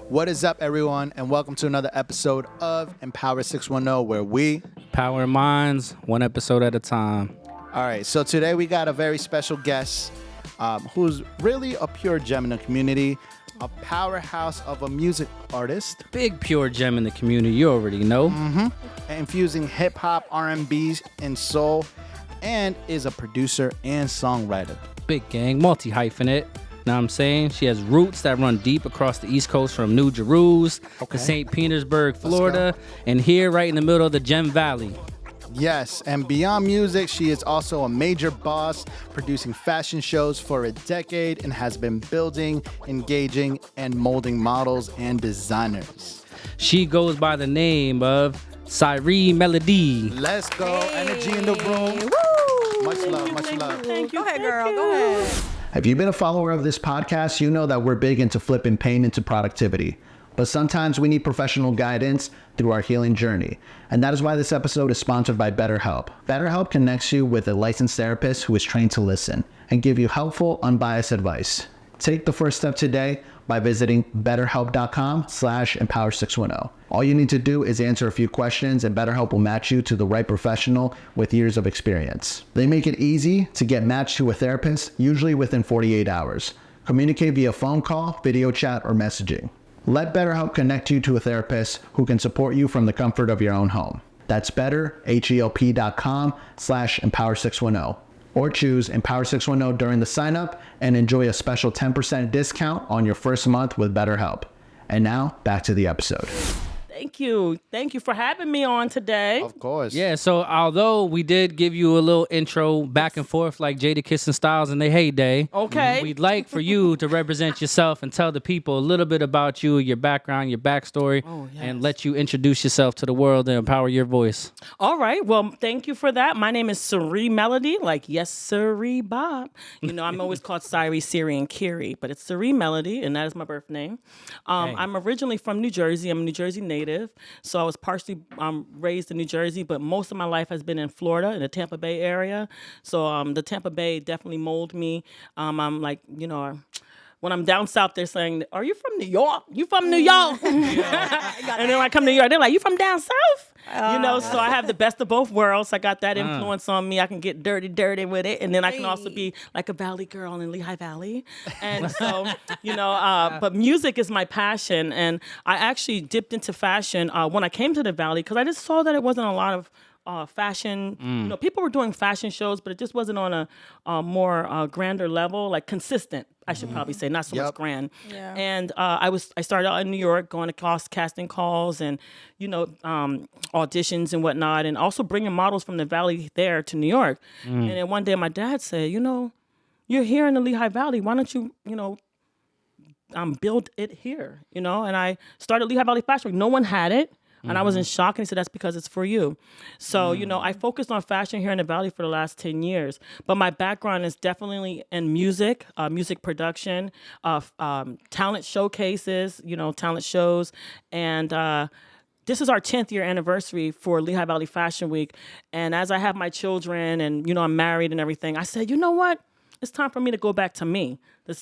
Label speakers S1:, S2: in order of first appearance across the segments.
S1: What is up, everyone, and welcome to another episode of Empower 610, where we
S2: power minds, one episode at a time.
S1: All right, so today we got a very special guest who's really a pure gem in the community, a powerhouse of a music artist.
S2: Big pure gem in the community, you already know.
S1: Infusing hip-hop, R&B, and soul, and is a producer and songwriter.
S2: Big gang, multi-hyphenate. Know what I'm saying? She has roots that run deep across the East Coast from New Jerusalem to St. Petersburg, Florida, and here right in the middle of the Gem Valley.
S1: Yes, and beyond music, she is also a major boss, producing fashion shows for a decade and has been building, engaging, and molding models and designers.
S2: She goes by the name of Cyrie Melody.
S1: Let's go. Hey. Energy in the room.
S3: Woo!
S1: Much love, much love.
S3: Thank you. Go ahead, girl. Go ahead.
S4: If you've been a follower of this podcast, you know that we're big into flipping pain into productivity. But sometimes we need professional guidance through our healing journey. And that is why this episode is sponsored by BetterHelp. BetterHelp connects you with a licensed therapist who is trained to listen and give you helpful, unbiased advice. Take the first step today by visiting betterhelp.com/empower610. All you need to do is answer a few questions and BetterHelp will match you to the right professional with years of experience. They make it easy to get matched to a therapist, usually within 48 hours. Communicate via phone call, video chat, or messaging. Let BetterHelp connect you to a therapist who can support you from the comfort of your own home. That's betterhelp.com/empower610. Or choose Empower 610 during the sign up and enjoy a special 10% discount on your first month with BetterHelp. And now back to the episode.
S3: Thank you. Thank you for having me on today.
S1: Of course.
S2: Yeah, so although we did give you a little intro back and forth like Jadakiss and Styles in their heyday,
S3: okay,
S2: we'd like for you to represent yourself and tell the people a little bit about you, your background, your backstory, and let you introduce yourself to the world and empower your voice.
S3: All right. Well, thank you for that. My name is Cyrie Melody, like yes, Cyrie Bob. You know, I'm always called Cyrie, and Kyrie, but it's Cyrie Melody, and that is my birth name. I'm originally from New Jersey. I'm a New Jersey native. So I was partially raised in New Jersey, but most of my life has been in Florida, in the Tampa Bay area. So the Tampa Bay definitely molded me. I'm like, you know, when I'm down south, they're saying, "Are you from New York? You from New York?" And then when I come to New York, they're like, "You from down south?" You know, so I have the best of both worlds. I got that influence on me. I can get dirty with it. And then I can also be like a valley girl in Lehigh Valley. And so, you know, but music is my passion. And I actually dipped into fashion when I came to the Valley because I just saw that it wasn't a lot of fashion. You know, people were doing fashion shows, but it just wasn't on a more grander level, like consistent. I should probably say, not so much grand. Yeah. And I started out in New York, going to casting calls and, you know, auditions and whatnot, and also bringing models from the Valley there to New York. And then one day my dad said, you know, you're here in the Lehigh Valley. Why don't you, you know, build it here, you know? And I started Lehigh Valley Fashion Week. No one had it. And I was in shock, and he said, that's because it's for you. So, you know, I focused on fashion here in the Valley for the last 10 years. But my background is definitely in music, music production, talent showcases, you know, talent shows. And this is our 10th year anniversary for Lehigh Valley Fashion Week. And as I have my children and, you know, I'm married and everything, I said, you know what? It's time for me to go back to me,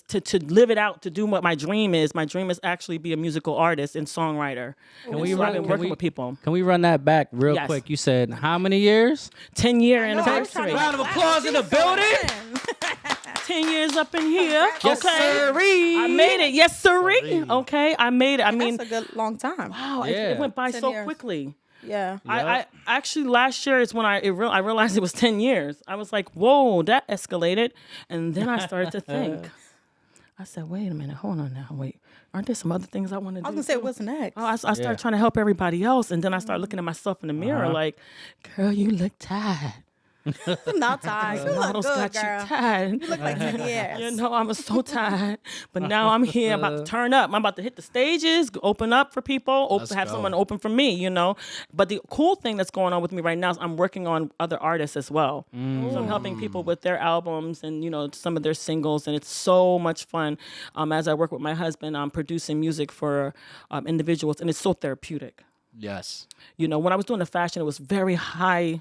S3: to live it out, to do what my dream is. My dream is actually be a musical artist and songwriter. I've been working with people.
S2: Can we run that back real quick? You said how many years?
S3: 10-year anniversary.
S2: Round of applause in the building.
S3: 10 years up in here.
S2: Yes, Cyrie.
S3: I made it. Yes, Cyrie. Okay, I made it. I mean,
S5: that's a good long time.
S3: Wow, it went by so quickly.
S5: Yeah.
S3: I actually last year is when I realized it was 10 years. I was like, whoa, that escalated. And then I started to think. I said, wait a minute, hold on now. Wait, aren't there some other things I want to do?
S5: I was going to say, what's next?
S3: Oh, I started trying to help everybody else. And then I started looking at myself in the mirror like, girl, you look tired.
S5: I'm not tired. You
S3: models
S5: look good,
S3: got
S5: girl.
S3: you tired.
S5: You look like 10 years.
S3: You know, I'm so tired. But now I'm here. I'm about to turn up. I'm about to hit the stages, open up for people, have someone open for me, you know. But the cool thing that's going on with me right now is I'm working on other artists as well. So I'm helping people with their albums and, you know, some of their singles. And it's so much fun. As I work with my husband, I'm producing music for individuals. And it's so therapeutic.
S1: Yes.
S3: You know, when I was doing the fashion, it was very high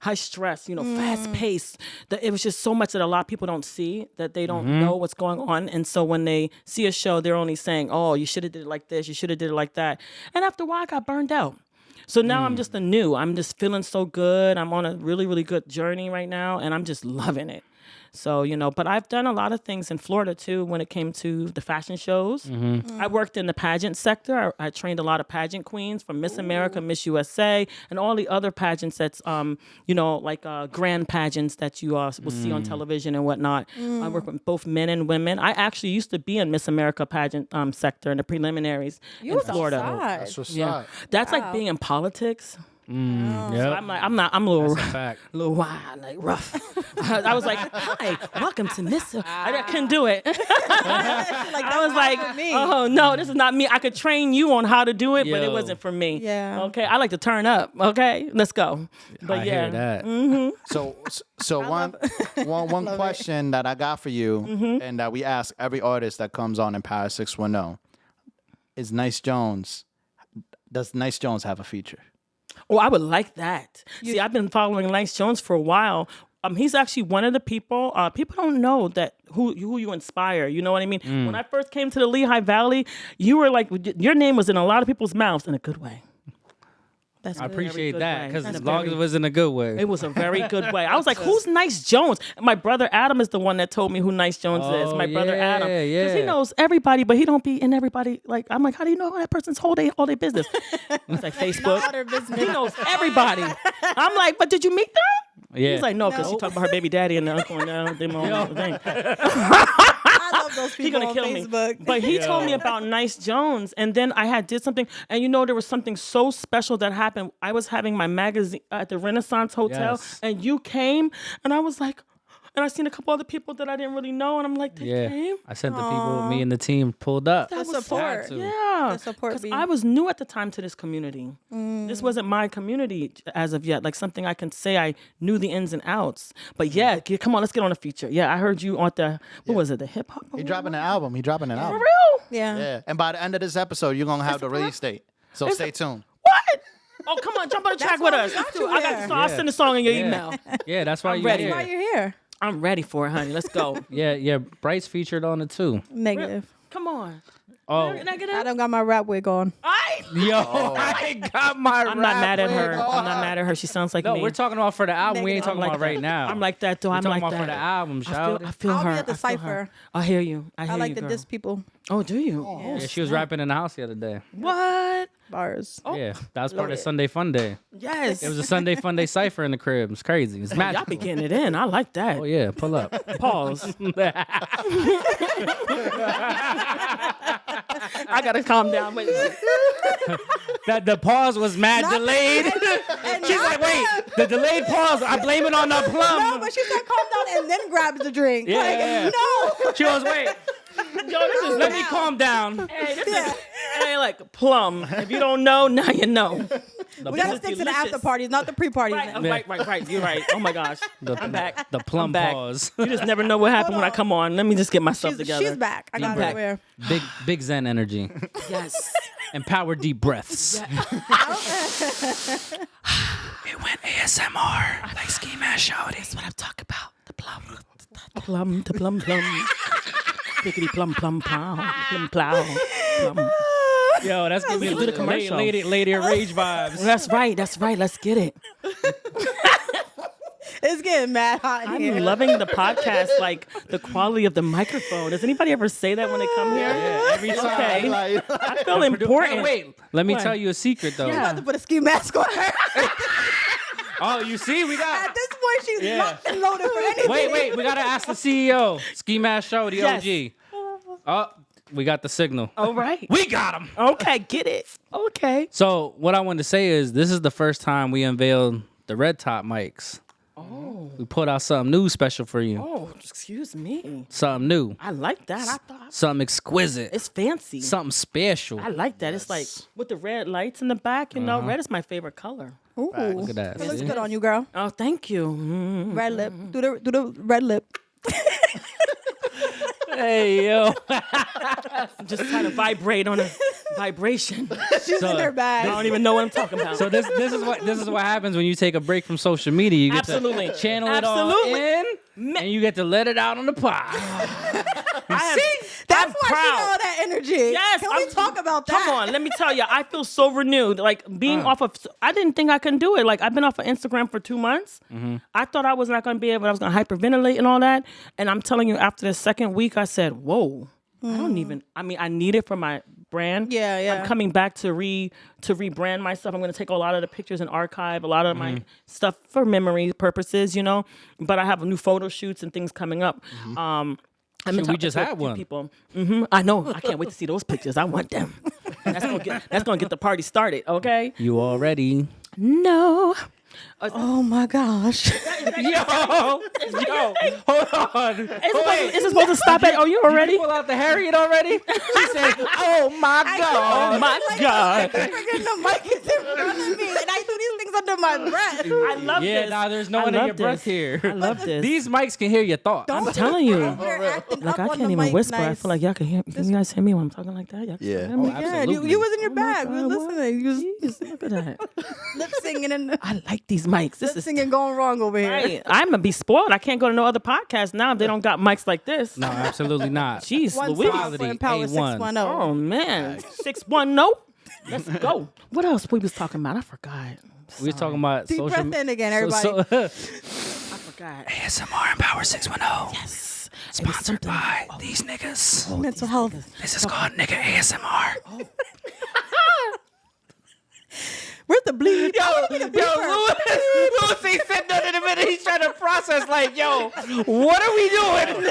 S3: high stress, fast paced. It was just so much that a lot of people don't see, that they don't know what's going on. And so when they see a show, they're only saying, oh, you should have did it like this, you should have did it like that. And after a while, I got burned out. So now I'm just I'm just feeling so good. I'm on a really, really good journey right now, and I'm just loving it. So, but I've done a lot of things in Florida too when it came to the fashion shows. I worked in the pageant sector. I trained a lot of pageant queens from Miss America, Miss USA, and all the other pageants that's, like grand pageants that you will see on television and whatnot. I work with both men and women. I actually used to be in Miss America pageant sector in the preliminaries in Florida.
S1: That's what's up.
S3: That's like being in politics. So I'm a little wild, like rough. I was like, hi, welcome to Miss. I couldn't do it. I was like, oh no, this is not me. I could train you on how to do it, but it wasn't for me.
S5: Yeah.
S3: Okay, I like to turn up. Okay, let's go. But
S2: I hear that.
S1: So one question that I got for you, and that we ask every artist that comes on in Paris 610, is Nyce Jonez. Does Nyce Jonez have a feature?
S3: Oh, I would like that. See, I've been following Nyce Jonez for a while. He's actually one of the people. People don't know that who you inspire. You know what I mean? When I first came to the Lehigh Valley, you were like, your name was in a lot of people's mouths in a good way.
S5: That's
S2: I
S5: good.
S2: appreciate that, because as long as it was in a good way.
S3: It was a very good way. I was like, who's Nyce Jonez? And my brother Adam is the one that told me who Nyce Jonez is. My brother Adam. Because he knows everybody, but he don't be in everybody. Like, I'm like, how do you know that person's all day business? It's like Facebook.
S5: Not her business.
S3: He knows everybody. I'm like, but did you meet them?
S2: Yeah.
S3: He's like, no, because she talked about her baby daddy and the uncle and them all thing.
S5: I love those
S3: He's
S5: people
S3: gonna
S5: on
S3: kill
S5: Facebook.
S3: me. But he told me about Nyce Jonez, and then I did something, and there was something so special that happened. I was having my magazine at the Renaissance Hotel, and you came, and I was like, and I seen a couple other people that I didn't really know, and I'm like, they came.
S2: I sent the people, me and the team pulled up.
S5: The support.
S3: Yeah,
S5: The support
S3: because
S5: be-
S3: I was new at the time to this community. This wasn't my community as of yet, like something I can say I knew the ins and outs. But come on, let's get on a feature. Yeah, I heard you on the, what was it, the hip hop?
S1: He dropping an album.
S3: For real?
S5: Yeah.
S1: Yeah. And by the end of this episode, you're gonna have the release date. So stay tuned.
S3: What? Oh, come on, jump on the track with us. I'll send a song in your email.
S2: Yeah, that's why you're
S3: ready.
S2: here.
S5: Why you're here?
S3: I'm ready for it, honey. Let's go.
S2: Yeah, Bryce featured on it too.
S5: Negative.
S3: Come on.
S2: Oh,
S3: Negative?
S5: I don't got my rap wig on.
S2: I got my
S3: I'm not mad at her. I'm not mad at her. She sounds like
S2: No,
S3: me.
S2: we're talking about for the album. We ain't
S5: Negative.
S2: talking about right now.
S3: I'm like that, though.
S2: We're
S3: I'm
S2: talking
S3: like
S2: about
S3: that.
S2: for the album,
S3: I feel
S5: I'll
S3: her.
S5: be at the
S3: I feel her.
S5: cypher.
S3: I hear you. I hear
S5: I like
S3: you,
S5: the
S3: girl.
S5: diss people.
S3: Oh, do you?
S2: Yeah, she was rapping in the house the other day.
S3: What?
S5: Bars.
S2: Yeah, that was part of Sunday Fun Day.
S3: Yes.
S2: It was a Sunday Fun Day cipher in the crib. It's crazy. It's
S3: Y'all
S2: magical.
S3: be getting it in. I like that.
S2: Oh yeah, pull up.
S3: Pause. I gotta calm down. Wait.
S2: That the pause was mad delayed. She's like, wait, the delayed pause. I blame it on the plum.
S5: No, but she said calm down and then grabs the drink.
S2: Yeah,
S5: Like,
S2: yeah.
S5: no.
S2: She was wait.
S3: Yo, this is
S2: Let me calm down.
S3: Hey, this is like plum. If you don't know, now you know.
S5: We gotta stick to the after parties, not the pre-parties.
S3: Right,
S5: now.
S3: right. You're right. Oh my gosh. I'm back.
S2: The plum
S3: I'm back.
S2: pause.
S3: You just never know what happened when I come on. Let me just get myself together.
S5: She's back. I got
S3: back.
S5: it. Where?
S2: Big Zen energy.
S3: Yes.
S2: Empower deep breaths. It went ASMR like Ski Mask Shouty.
S3: That's what I'm talking about. The plum. The plum. Pickety plum, plum.
S2: Yo, that's giving me
S3: do the commercial.
S2: lady rage vibes.
S3: That's right. Let's get it.
S5: It's getting mad hot in here.
S3: I'm loving the podcast, like the quality of the microphone. Does anybody ever say that when they come here?
S2: Yeah, every time.
S3: Okay.
S1: Like,
S3: I feel important.
S2: Wait, let me
S3: What?
S2: tell you a secret though.
S5: I'm about to put a ski mask on her.
S2: Oh, you see, we got.
S5: At this point, she's locked and loaded for anything.
S2: Wait, we gotta ask the CEO. Ski Mask Show, the
S3: Yes.
S2: OG. Oh, we got the signal.
S3: All right.
S2: We got him.
S3: Okay, get it. Okay.
S2: So what I wanted to say is this is the first time we unveiled the red top mics.
S3: Oh.
S2: We put out something new special for you.
S3: Oh, excuse me.
S2: Something new.
S3: I like that. I thought
S2: Something exquisite.
S3: it's fancy.
S2: Something special.
S3: I like that. It's like with the red lights in the back. You know, red is my favorite color.
S5: Ooh.
S2: Look at that.
S5: It looks
S2: See?
S5: good on you, girl.
S3: Oh, thank you. Mm.
S5: Red lip. Do the red lip.
S2: Hey, yo.
S3: I'm just trying to vibrate on a vibration.
S5: She's in her
S3: I
S5: bag.
S3: don't even know what I'm talking about.
S2: So this is what happens when you take a break from social media. You get
S3: Absolutely.
S2: to channel
S3: Absolutely.
S2: it all in, and you get to let it out on the pot.
S5: That's
S3: I'm
S5: why she
S3: proud.
S5: got all that energy.
S3: Yes,
S5: Can we talk about that?
S3: Come on, let me tell you, I feel so renewed. Like being off of, I didn't think I could do it. Like I've been off of Instagram for 2 months. I thought I was not going to be able. I was going to hyperventilate and all that. And I'm telling you, after the second week, I said, "Whoa, I don't even." I mean, I need it for my brand.
S5: Yeah.
S3: I'm coming back to rebrand myself. I'm going to take a lot of the pictures and archive a lot of my stuff for memory purposes, But I have new photo shoots and things coming up.
S2: We just had one.
S3: People. I know. I can't wait to see those pictures. I want them. That's gonna get the party started. Okay.
S2: You already.
S3: No.
S5: Oh my gosh.
S2: Yo, hold on.
S3: Is it supposed to stop at? Oh, you already?
S2: Pull out the Harriet already? She said, "Oh my God,
S3: Oh my God.
S5: I keep forgetting the mic is in front of me, and I do these things under my breath.
S3: I love
S2: Yeah,
S3: this.
S2: nah, there's no
S3: I
S2: one in
S3: love
S2: your breath
S3: this.
S2: here.
S3: I love this.
S2: These mics can hear your thoughts.
S5: Don't
S3: I'm telling you.
S5: Like
S3: I can't even whisper. I feel like y'all can hear. Can you guys hear me when I'm talking like that? Y'all can
S1: Yeah.
S3: hear me?
S2: Oh,
S5: Yeah,
S2: absolutely.
S5: you was in your bag.
S3: God,
S5: We were
S3: what?
S5: listening. You was
S3: Jeez, look at that.
S5: lip singing and
S3: I like these mics. This
S5: lip
S3: is
S5: singing going wrong over here.
S3: right. I'm gonna be spoiled. I can't go to no other podcast now if they don't got mics like this.
S2: No, absolutely not.
S3: Jeez,
S5: One
S3: Louise.
S5: star for Empower
S2: A1.
S5: 610.
S3: Oh man, 610. Let's go. What else we was talking about? I forgot.
S2: We was talking about
S5: Deep
S2: social.
S5: breath in again, everybody.
S3: I forgot.
S2: ASMR Empower 610.
S3: Yes.
S2: Sponsored by these niggas.
S5: Mental health.
S2: This is called nigga ASMR.
S5: Where's the bleed?
S2: Louis ain't said nothing in a minute. He's trying to process like, yo, what are we doing?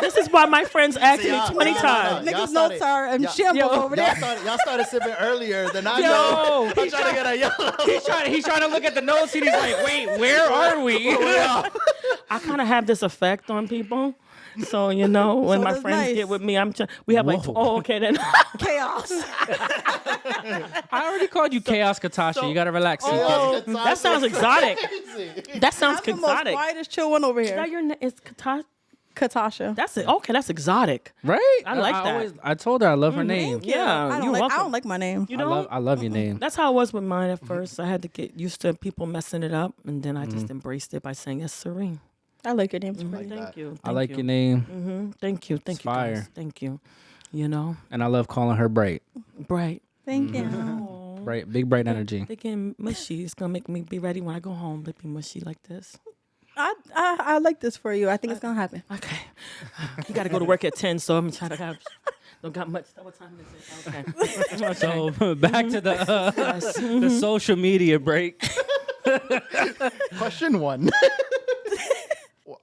S3: This is why my friends asked me
S1: y'all-
S3: 20
S1: no, no,
S3: times.
S1: no, no.
S5: Niggas' notes are in shambles over there.
S1: Y'all started sipping earlier than I
S2: Yo,
S1: know. I'm
S2: he's
S1: trying to get a yellow.
S2: He's trying to look at the notes and he's like, wait, where are we?
S3: I kind of have this effect on people. So, when
S5: So
S3: my
S5: does
S3: friends
S5: Nyce.
S3: get with me, we have like,
S2: Whoa.
S3: oh, okay then.
S5: Chaos.
S2: I already called you Chaos Katasha. You gotta relax.
S3: Oh,
S1: Chaos
S3: that sounds exotic. That sounds
S5: I'm the most
S3: exotic.
S5: quietest, chill one over
S3: Is that
S5: here.
S3: your name? It's Katasha.
S5: Katasha.
S3: That's it. Okay, that's exotic.
S2: Right?
S3: I like that.
S2: I told her I love her name.
S3: Yeah,
S5: I
S3: you're
S5: don't
S3: welcome.
S5: like my name.
S3: You
S2: I
S3: know,
S2: love your name.
S3: that's how it was with mine at first. I had to get used to people messing it up, and then I just embraced it by saying, "Yes, Serene."
S5: I like your name. It's pretty.
S3: Thank you.
S2: I like your name,
S3: Thank you. Thank
S2: It's
S3: you. Guys.
S2: fire.
S3: Thank you.
S2: and I love calling her bright.
S3: Bright.
S5: Thank you.
S2: Bright, big bright energy.
S3: They getting mushy. It's gonna make me be ready when I go home. They be mushy like this.
S5: I like this for you. I think it's gonna happen.
S3: Okay. You got to go to work at 10, so I'm trying to have. Don't got much. What time is it? Okay.
S2: So back to the social media break.
S1: Question 1.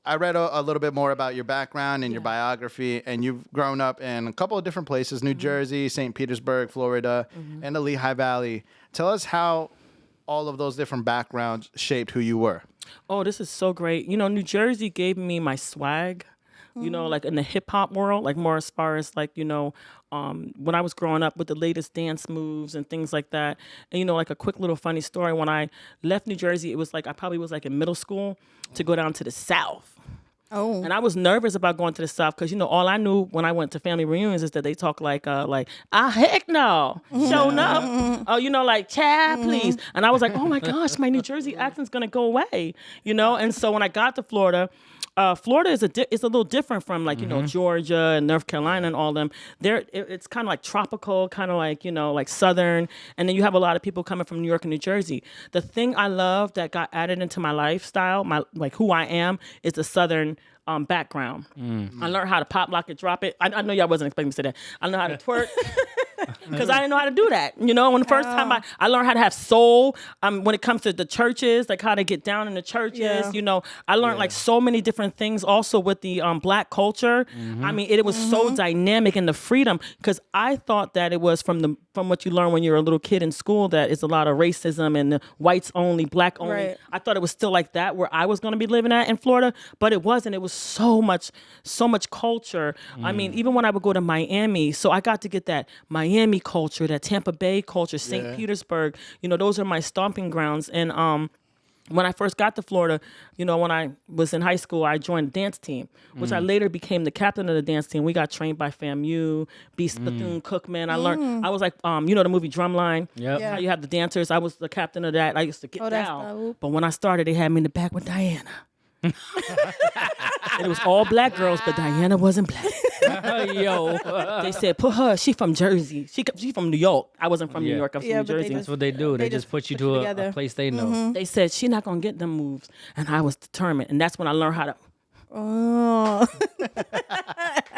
S1: I read a little bit more about your background and your biography, and you've grown up in a couple of different places: New Jersey, St. Petersburg, Florida, and the Lehigh Valley. Tell us how all of those different backgrounds shaped who you were.
S3: Oh, this is so great. New Jersey gave me my swag, like in the hip hop world, like more as far as like, when I was growing up with the latest dance moves and things like that. And, like a quick little funny story, when I left New Jersey, it was like, I probably was like in middle school to go down to the South.
S5: Oh.
S3: And I was nervous about going to the South because, all I knew when I went to family reunions is that they talk like, heck no, showing up. Oh, like, child, please. And I was like, oh my gosh, my New Jersey accent's going to go away, And so when I got to Florida, Florida is a little different from like, Georgia and North Carolina and all them. It's kind of like tropical, kind of like, like Southern. And then you have a lot of people coming from New York and New Jersey. The thing I love that got added into my lifestyle, like who I am, is the Southern background. I learned how to pop, lock it, drop it. I know y'all wasn't expecting me to say that. I know how to twerk. Because I didn't know how to do that. When the first time I learned how to have soul, when it comes to the churches, like how to get down in the churches,
S5: Yeah.
S3: I learned like so many different things also with the Black culture. I mean, it was so dynamic and the freedom, because I thought that it was from what you learn when you're a little kid in school, that it's a lot of racism and the whites only, black only.
S5: Right.
S3: I thought it was still like that where I was going to be living at in Florida, but it wasn't. It was so much culture. I mean, even when I would go to Miami, so I got to get that Miami culture, that Tampa Bay culture, St. Petersburg, those are my stomping grounds. And when I first got to Florida, you know, when I was in high school, I joined a dance team, which I later became the captain of the dance team. We got trained by FAMU, Beast Bethune-Cookman. I learned, I was like, you know, the movie Drumline.
S2: Yep.
S5: Yeah.
S3: How you have the dancers. I was the captain of that. I used to get
S5: that's
S3: down.
S5: dope.
S3: But when I started, they had me in the back with Diana. And it was all black girls, but Diana wasn't black.
S2: Yo.
S3: They said, put her, she from Jersey. She from New York. I wasn't from New York, I was
S5: Yeah,
S3: from
S5: but
S3: New
S5: they
S3: Jersey.
S2: That's what they do. They just put you to
S5: together.
S2: a place they know.
S3: They said, she not going to get them moves. And I was determined. And that's when I learned how to
S5: Oh.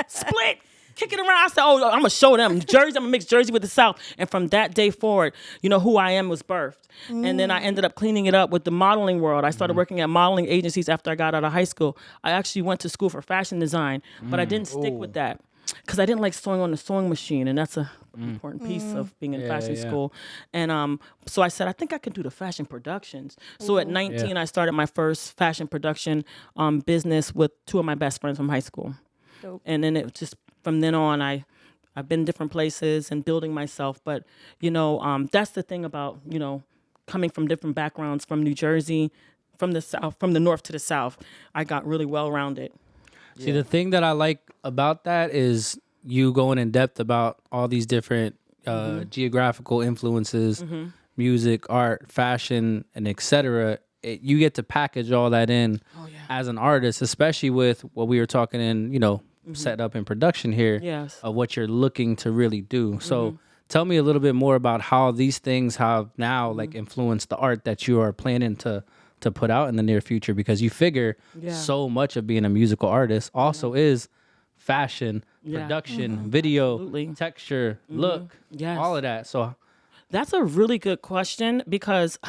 S3: split. Kick it around. I said, oh, I'm going to show them. Jersey, I'm going to mix Jersey with the South. And from that day forward, you know, who I am was birthed. And then I ended up cleaning it up with the modeling world. I started working at modeling agencies after I got out of high school. I actually went to school for fashion design, but I didn't stick with that because I didn't like sewing on the sewing machine. And that's a important piece of being in fashion school. And so I said, I think I can do the fashion productions. So at 19, I started my first fashion production business with two of my best friends from high school.
S5: Dope.
S3: And then it just, from then on, I've been different places and building myself. But, you know, that's the thing about, you know, coming from different backgrounds, from New Jersey, from the South, from the North to the South, I got really well-rounded.
S2: See, the thing that I like about that is you going in depth about all these different geographical influences, music, art, fashion, and etc. You get to package all that in as an artist, especially with what we were talking in, you know, set up in production here
S3: Yes.
S2: of what you're looking to really do. So tell me a little bit more about how these things have now like influenced the art that you are planning to put out in the near future, because you figure so much of being a musical artist also is fashion, production, video,
S3: Absolutely.
S2: texture, look,
S3: Yes.
S2: all of that. So
S3: That's a really good question because,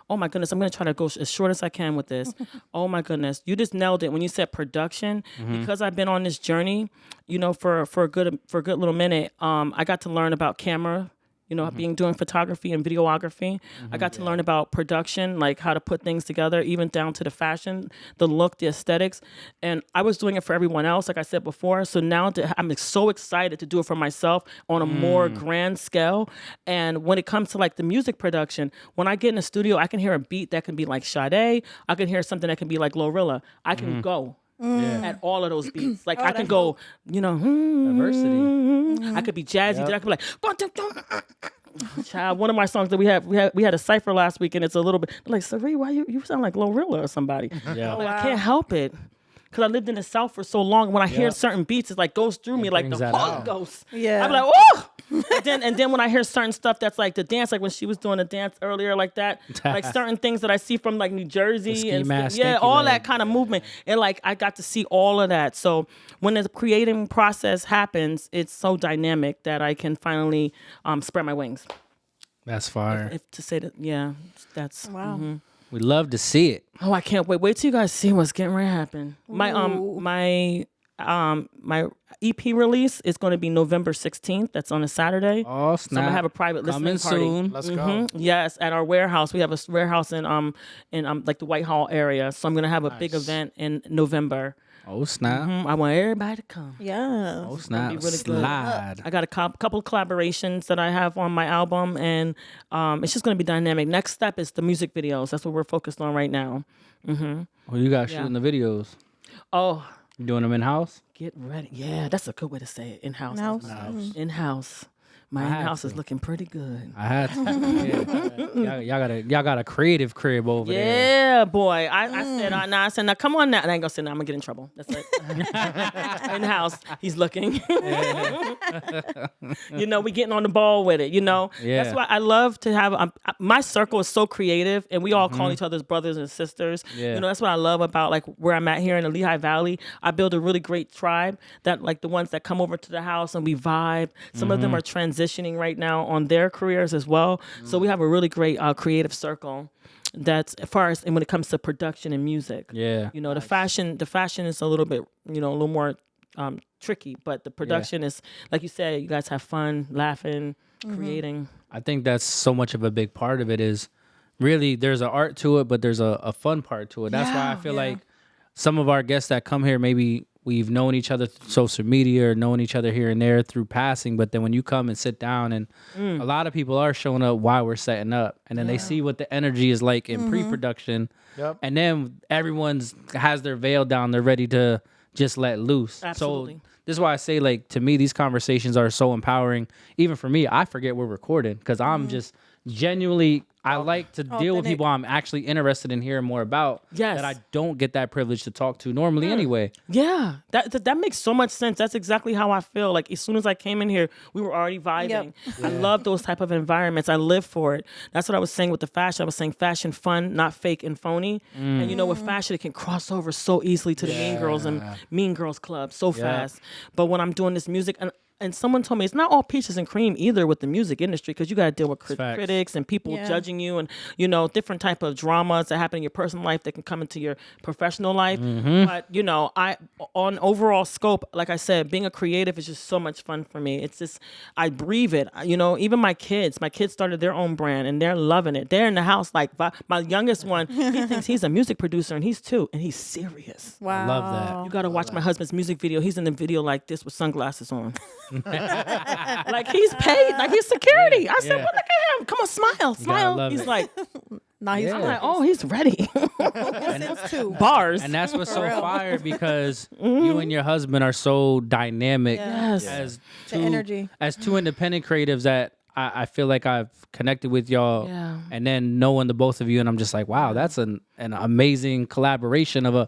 S3: oh my goodness, I'm going to try to go as short as I can with this. Oh my goodness, you just nailed it when you said production. Because I've been on this journey, you know, for a good little minute. I got to learn about camera. You know, doing photography and videography. I got to learn about production, like how to put things together, even down to the fashion, the look, the aesthetics. And I was doing it for everyone else, like I said before. So now I'm so excited to do it for myself on a more grand scale. And when it comes to like the music production, when I get in the studio, I can hear a beat that can be like Sade. I can hear something that can be like Glorilla. I can go. At all of those beats. Like I can go, you know,
S2: diversity.
S3: I could be jazzy, then I could be like, child, one of my songs that we had a cipher last week, and it's a little bit like, Cyrie, why you sound like Glorilla or somebody?
S2: Yeah.
S3: Like, I can't help it. Because I lived in the South for so long. When I hear certain beats, it's like goes through me like
S2: brings
S3: the
S2: that
S3: Holy
S2: out.
S3: Ghost.
S5: Yeah.
S3: I'm like, oh! and then when I hear certain stuff that's like the dance, like when she was doing the dance earlier like that, like certain things that I see from like New Jersey
S2: ski
S3: and
S2: mask,
S3: yeah,
S2: stanky
S3: all
S2: leg.
S3: that kind of movement. And like I got to see all of that. So when the creating process happens, it's so dynamic that I can finally spread my wings.
S2: That's fire.
S3: If to say that, yeah, that's
S5: Wow.
S2: We love to see it.
S3: Oh, I can't wait. Wait till you guys see what's getting ready to happen. My EP release is going to be November 16th. That's on a Saturday.
S2: Oh, snap.
S3: So I'm gonna have a private listening
S2: Coming
S3: party.
S2: soon.
S1: Let's go.
S3: Yes, at our warehouse. We have a warehouse in like the Whitehall area. So I'm gonna have a big
S1: Nice.
S3: event in November.
S2: Oh, snap.
S3: I want everybody to come.
S5: Yeah.
S2: Oh, snap.
S3: be really good.
S2: Slide.
S3: I got a couple of collaborations that I have on my album, and it's just gonna be dynamic. Next step is the music videos. That's what we're focused on right now.
S2: Well, you got shooting the videos.
S3: Oh,
S2: You doing them in house?
S3: get ready. Yeah, that's a good way to say it. In-house.
S5: In-house.
S3: In-house. My
S2: I had
S3: in-house
S2: to.
S3: is looking pretty good.
S2: I had to. Y'all got a creative crib over there.
S3: Yeah, boy. I said, now come on now. And I ain't gonna say, now I'm gonna get in trouble. That's it. In-house, he's looking. You know, we getting on the ball with it, you know?
S2: Yeah.
S3: That's why I love to have, my circle is so creative, and we all call each other's brothers and sisters.
S2: Yeah.
S3: You know, that's what I love about, like, where I'm at here in the Lehigh Valley. I build a really great tribe that, like, the ones that come over to the house and we vibe. Some of them are transitioning right now on their careers as well. So we have a really great creative circle. That's as far as, and when it comes to production and music.
S2: Yeah.
S3: You know, the fashion is a little bit, you know, a little more tricky, but the production is, like you said, you guys have fun, laughing, creating.
S2: I think that's so much of a big part of it is really there's an art to it, but there's a fun part to it. That's why I feel like some of our guests that come here maybe we've known each other through social media or known each other here and there through passing. But then when you come and sit down, and a lot of people are showing up while we're setting up, and then they see what the energy is like in pre-production. Yep. And then everyone's has their veil down. They're ready to just let loose.
S3: Absolutely.
S2: So this is why I say, like, to me, these conversations are so empowering. Even for me, I forget we're recording because I'm just genuinely, I like to deal with people I'm actually interested in hearing more about that I don't get that privilege to talk to normally anyway.
S3: Yeah, that makes so much sense. That's exactly how I feel. Like, as soon as I came in here, we were already vibing. Yep. I love those type of environments. I live for it. That's what I was saying with the fashion. I was saying fashion fun, not fake and phony. And you know, with fashion, it can cross over so easily to the Mean Girls and Mean Girls Club so fast. But when I'm doing this music, and someone told me it's not all peaches and cream either with the music industry, because you got to deal with critics and people judging you, and you know, different type of dramas that happen in your personal life that can come into your professional life. But you know, on overall scope, like I said, being a creative is just so much fun for me. It's just, I breathe it. You know, even my kids started their own brand and they're loving it. They're in the house, like my youngest one, he thinks he's a music producer and he's 2 and he's serious.
S2: Wow. I love that.
S3: You got to watch my husband's music video. He's in the video like this with sunglasses on. Like, he's paid, like he's security. I said, well, look at him. Come on, smile. He's like,
S5: nice.
S3: I'm like, oh, he's ready. Bars.
S2: And that's what's so fire, because you and your husband are so dynamic as two independent creatives that I feel like I've connected with y'all, and then knowing the both of you, and I'm just like, wow, that's an amazing collaboration of a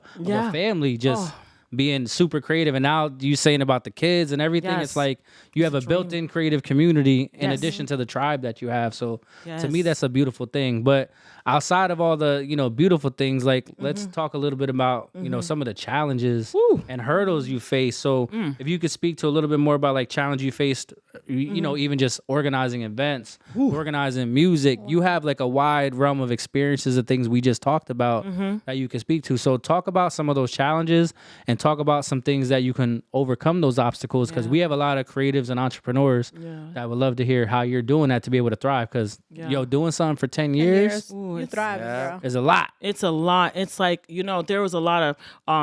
S2: family, just being super creative. And now you saying about the kids and everything, it's like you have a built-in creative community in addition to the tribe that you have. So to me, that's a beautiful thing. But outside of all the, you know, beautiful things, like let's talk a little bit about, you know, some of the challenges and hurdles you face. So if you could speak to a little bit more about like challenge you faced, you know, even just organizing events, organizing music, you have like a wide realm of experiences of things we just talked about that you can speak to. So talk about some of those challenges and talk about some things that you can overcome those obstacles, because we have a lot of creatives and entrepreneurs that would love to hear how you're doing that to be able to thrive, because yo, doing something for 10 years,
S5: you thrive, girl.
S2: is a lot.
S3: It's a lot. It's like, you know, there was a lot of,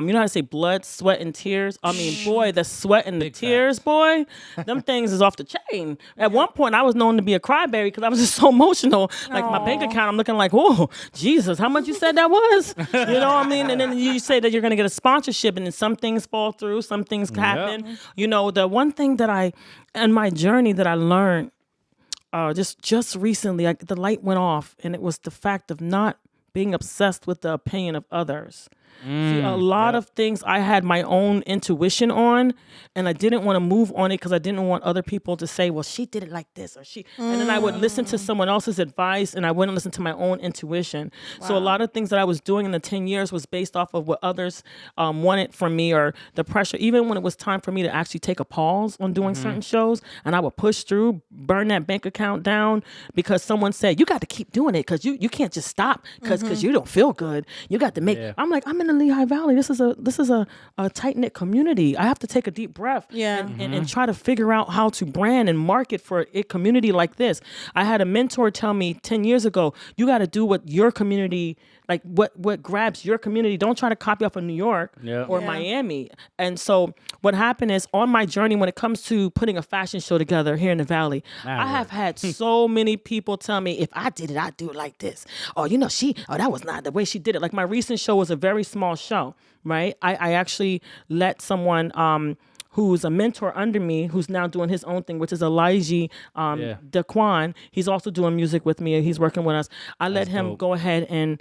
S3: you know how to say blood, sweat, and tears? I mean, boy, the sweat and the tears, boy, them things is off the chain. At one point, I was known to be a crybaby because I was just so emotional. Like, my bank account, I'm looking like, whoa, Jesus, how much you said that was? You know what I mean? And then you say that you're going to get a sponsorship, and then some things fall through, some things happen. You know, the one thing that in my journey that I learned just recently, the light went off, and it was the fact of not being obsessed with the opinion of others. See, a lot of things I had my own intuition on, and I didn't want to move on it because I didn't want other people to say, well, she did it like this, or she, and then I would listen to someone else's advice, and I wouldn't listen to my own intuition. So a lot of things that I was doing in the 10 years was based off of what others wanted from me, or the pressure, even when it was time for me to actually take a pause on doing certain shows, and I would push through, burn that bank account down because someone said, you got to keep doing it because you can't just stop because you don't feel good. You got to make, I'm like, I'm in the Lehigh Valley. This is a tight-knit community. I have to take a deep breath and try to figure out how to brand and market for a community like this. I had a mentor tell me 10 years ago, you got to do what your community, like what grabs your community. Don't try to copy off of New York or Miami. And so what happened is, on my journey when it comes to putting a fashion show together here in the Valley, I have had so many people tell me, if I did it, I'd do it like this. Oh, you know, that was not the way she did it. Like, my recent show was a very small show, right? I actually let someone who's a mentor under me, who's now doing his own thing, which is Elijah Daquan. He's also doing music with me. He's working with us. I let him go ahead and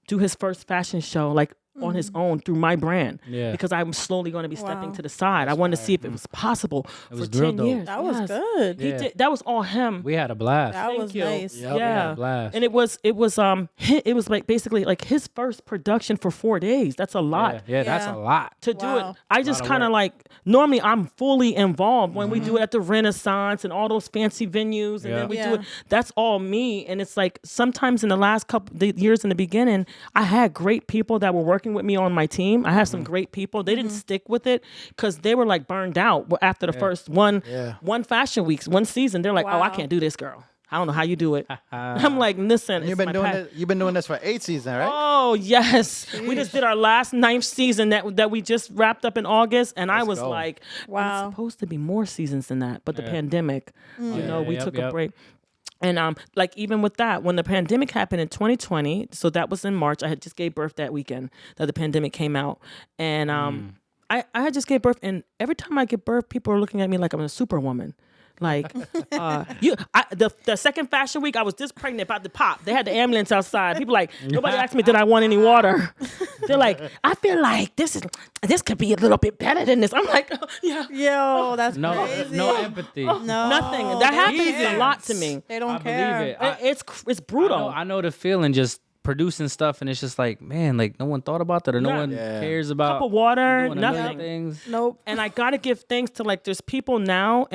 S3: do his first fashion show, like, on his own through my brand, because I'm slowly going to be stepping to the side. I wanted to see if it was possible for 10 years.
S5: That was good.
S3: He did. That was all him.
S2: We had a blast.
S5: That was nice.
S2: Yep, we had a blast.
S3: And it was like basically like his first production for 4 days. That's a lot.
S2: Yeah, that's a lot
S3: To do it. I just kind of like, normally I'm fully involved when we do it at the Renaissance and all those fancy venues, and then we do it. That's all me. And it's like, sometimes in the last couple years in the beginning, I had great people that were working with me on my team. I have some great people. They didn't stick with it because they were like burned out after the first one fashion weeks, one season. They're like, oh, I can't do this, girl. I don't know how you do it. I'm like, listen,
S1: You've been doing it. You've been doing this for 8 seasons, right?
S3: Oh yes, we just did our last 9th season that we just wrapped up in August, and I was
S1: go.
S3: like,
S5: Wow.
S3: it's supposed to be more seasons than that, but the pandemic, we took a break. And like even with that, when the pandemic happened in 2020, so that was in March. I had just gave birth that weekend that the pandemic came out, and I had just gave birth, and every time I give birth, people are looking at me like I'm a superwoman. Like the second fashion week, I was just pregnant, about to pop. They had the ambulance outside. People like, nobody asked me, did I want any water? They're like, I feel like this could be a little bit better than this. I'm like, oh, yeah.
S5: Yo, that's crazy.
S2: No empathy.
S5: No,
S3: Nothing. That happens a lot to me.
S5: They don't
S2: I
S5: care.
S2: believe it.
S3: It's brutal.
S2: I know the feeling, just producing stuff, and it's just like, man, like no one thought about that, or no one cares about
S3: Cup of water,
S2: doing a million
S3: nothing.
S2: things.
S5: Nope.
S3: And I gotta give thanks to like there's people now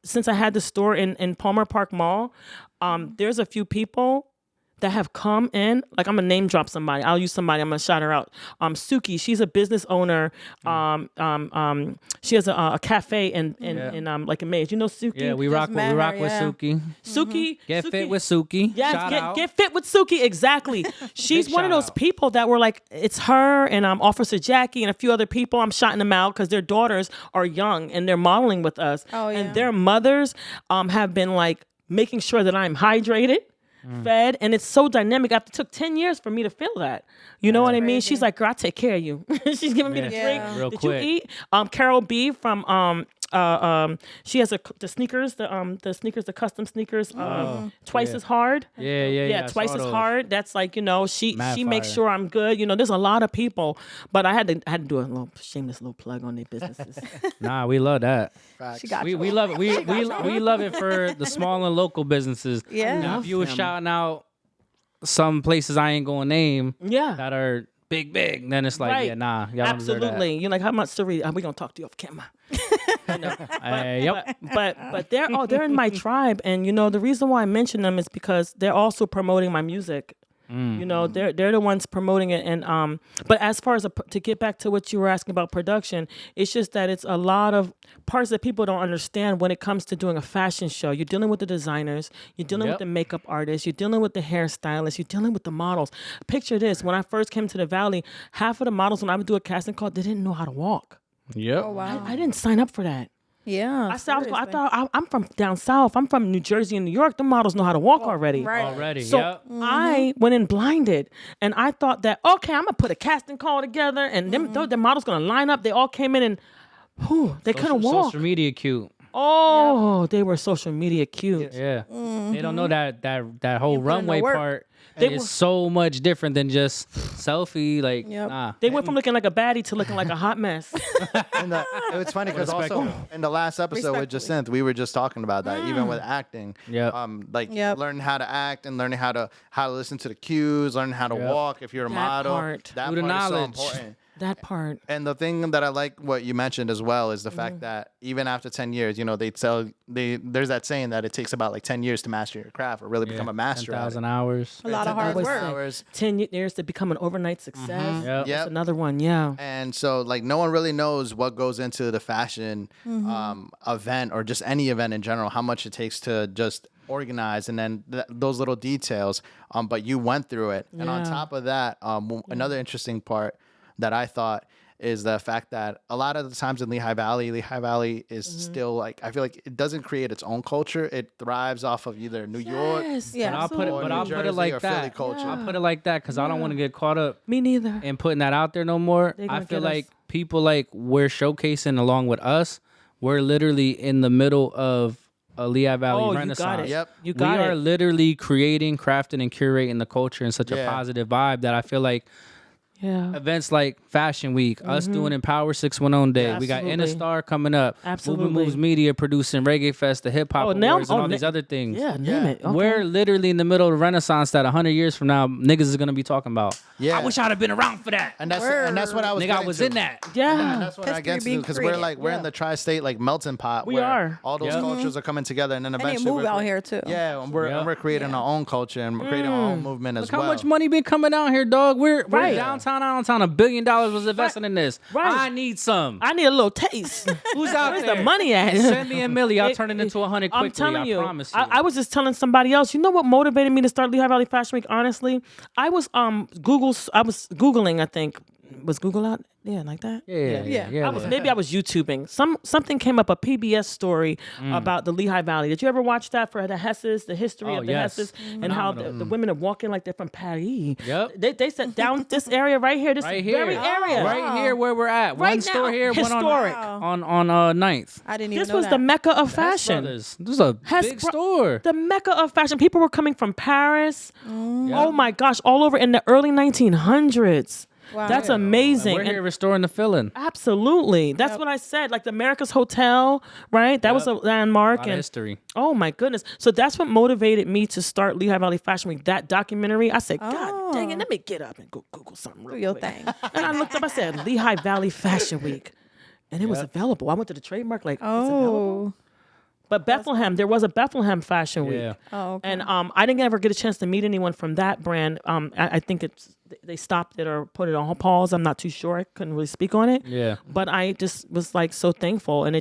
S3: since I had the store in Palmer Park Mall, there's a few people that have come in. Like I'm gonna name drop somebody. I'll use somebody. I'm gonna shout her out. Suki. She's a business owner. She has a cafe in like in Mays. You know Suki?
S2: Yeah, we rock with Suki.
S3: Suki.
S2: Get fit with Suki.
S3: Yes, get fit with Suki. Exactly. She's one of those people that were like, it's her and Officer Jackie and a few other people. I'm shouting them out because their daughters are young and they're modeling with us.
S5: Oh, yeah.
S3: And their mothers have been like making sure that I'm hydrated, fed, and it's so dynamic. It took 10 years for me to feel that. You know what I mean? She's like, girl, I take care of you. She's giving me the drink.
S2: Real
S3: Did
S2: quick.
S3: you eat? Carol B from she has the sneakers, the custom sneakers, twice as hard.
S2: Yeah,
S3: Twice as
S2: those.
S3: hard. That's like, she
S2: Mad
S3: makes
S2: fire.
S3: sure I'm good. There's a lot of people, but I had to do a little shameless little plug on their businesses.
S2: Nah, we love that.
S5: She got
S2: We
S5: you.
S2: love it. We love it for the small and local businesses.
S5: Yeah.
S2: Now, if you were shouting out some places I ain't gonna name that are big, then it's like,
S3: Right.
S2: yeah, nah, y'all don't deserve that.
S3: Absolutely. You're like, how much Cyrie? We gonna talk to you off camera.
S2: Yep.
S3: But they're in my tribe, and the reason why I mention them is because they're also promoting my music. They're the ones promoting it, and but as far as to get back to what you were asking about production, it's just that it's a lot of parts that people don't understand when it comes to doing a fashion show. You're dealing with the designers, you're dealing with the makeup artists, you're dealing with the hairstylists, you're dealing with the models. Picture this: when I first came to the Valley, half of the models when I would do a casting call, they didn't know how to walk.
S2: Yep.
S5: Oh, wow.
S3: I didn't sign up for that.
S5: Yeah.
S3: I thought I'm from down south. I'm from New Jersey and New York. The models know how to walk already.
S5: Right.
S2: Already.
S3: So
S2: Yep.
S3: I went in blinded, and I thought that okay, I'm gonna put a casting call together, and the models gonna line up. They all came in, and they couldn't walk.
S2: Social media cute.
S3: Oh, they were social media cute.
S2: Yeah. They don't know that whole runway
S5: work.
S2: part
S3: They
S2: is
S3: were-
S2: so much different than just selfie. Like, nah.
S3: They went from looking like a baddie to looking like a hot mess.
S1: And it's funny because also in the last episode with Jacinth, we were just talking about that. Even with acting,
S2: Yep.
S1: learning how to act and learning how to listen to the cues, learning how to walk. If you're a
S3: That
S1: model,
S3: part.
S1: that
S2: Through the
S1: part is so
S2: knowledge.
S1: important.
S3: That part.
S1: And the thing that I like what you mentioned as well is the fact that even after 10 years, there's that saying that it takes about like 10 years to master your craft or really become a master.
S2: 10,000 hours.
S5: A lot of hard work.
S1: Hours.
S3: 10 years to become an overnight success.
S2: Yep.
S3: That's another one. Yeah.
S1: And so, like, no one really knows what goes into the fashion event or just any event in general, how much it takes to just organize and then those little details. But you went through it. And on
S3: Yeah.
S1: top of that, another interesting part that I thought is the fact that a lot of the times in Lehigh Valley is still like, I feel like it doesn't create its own culture. It thrives off of either New York
S5: Yeah.
S2: I'll put it,
S1: or
S2: but
S1: New
S2: I'll put
S1: Jersey
S2: it like
S1: or Philly
S2: that.
S1: culture.
S2: I'll put it like that because I don't want to get caught up
S3: Me neither.
S2: in putting that out there no more.
S3: They
S2: I
S3: gonna
S2: feel
S3: get us.
S2: like people like we're showcasing along with us. We're literally in the middle of a Lehigh Valley
S3: Oh, you
S2: renaissance.
S3: got it.
S1: Yep.
S3: You got
S2: we
S3: it.
S2: are literally creating, crafting, and curating the culture in such a
S1: Yeah.
S2: positive vibe that I feel like
S3: Yeah.
S2: events like Fashion Week, us doing Empower 610 Day.
S3: Yeah,
S2: we got
S3: absolutely.
S2: Innistar coming up.
S3: Absolutely.
S2: Movement Moves Media producing Reggae Fest, the Hip Hop
S3: Oh, now-
S2: Awards, and
S3: oh,
S2: all
S3: na-
S2: these other things.
S3: Yeah, name it. Okay.
S2: We're literally in the middle of the renaissance that 100 years from now, niggas is going to be talking about.
S1: Yeah.
S2: I wish I'd have been around for that.
S1: And that's what I was
S2: Nigga, I
S1: getting
S2: was
S1: to.
S2: in that.
S1: And
S3: Yeah.
S1: that's what I
S5: History
S1: get to
S5: being
S1: because
S5: created.
S1: we're in the tri-state like melting pot.
S3: We
S1: where
S3: are.
S1: all those
S2: Yeah.
S1: cultures are coming together, and then
S5: And
S1: eventually
S5: they move
S1: we're
S5: out here too.
S1: Yeah, and we're creating our own culture and we're creating our own movement as
S2: Look
S1: well.
S2: how much money been coming out here, dog. We're
S3: Right.
S2: downtown Allentown, $1 billion was invested in this.
S3: Right.
S2: I need some.
S3: I need a little taste.
S2: Who's out
S3: Where's
S2: there?
S3: the money at?
S2: Send me a milli. I'll turn it into 100 quickly.
S3: I'm telling you.
S2: I promise you.
S3: I was just telling somebody else. You know what motivated me to start Lehigh Valley Fashion Week? Honestly, I was Googling. I think was Google out. Yeah, like that.
S2: Yeah.
S3: Maybe I was YouTubing. Something came up, a PBS story about the Lehigh Valley. Did you ever watch that for the Hesses, the history of the Hesses, and how the women are walking like they're from Paris?
S2: Yep.
S3: They said down this area right here, this
S2: Right here.
S3: very area.
S2: Right here where we're at.
S3: Right
S2: One store
S3: now.
S2: here,
S3: Historic.
S2: one on 9th.
S5: I didn't even
S3: This
S5: know
S3: was
S5: that.
S3: the mecca of
S2: Hess
S3: fashion.
S2: Brothers. This is a big store.
S3: The mecca of fashion. People were coming from Paris. Oh my gosh, all over in the early 1900s.
S5: Wow.
S3: That's amazing.
S2: We're here restoring the feeling.
S3: Absolutely. That's what I said. Like the America's Hotel, right? That was a landmark.
S2: A lot of history.
S3: Oh my goodness. So that's what motivated me to start Lehigh Valley Fashion Week. That documentary. I said, God dang it, let me get up and go Google something real
S5: Do your
S3: quick.
S5: thing.
S3: And I looked up, I said, Lehigh Valley Fashion Week. And it was available. I went to the trademark, like, it's available. But Bethlehem, there was a Bethlehem Fashion Week.
S2: Yeah.
S5: Oh, okay.
S3: And I didn't ever get a chance to meet anyone from that brand. I think they stopped it or put it on pause. I'm not too sure. I couldn't really speak on it.
S2: Yeah.
S3: But I just was like so thankful. And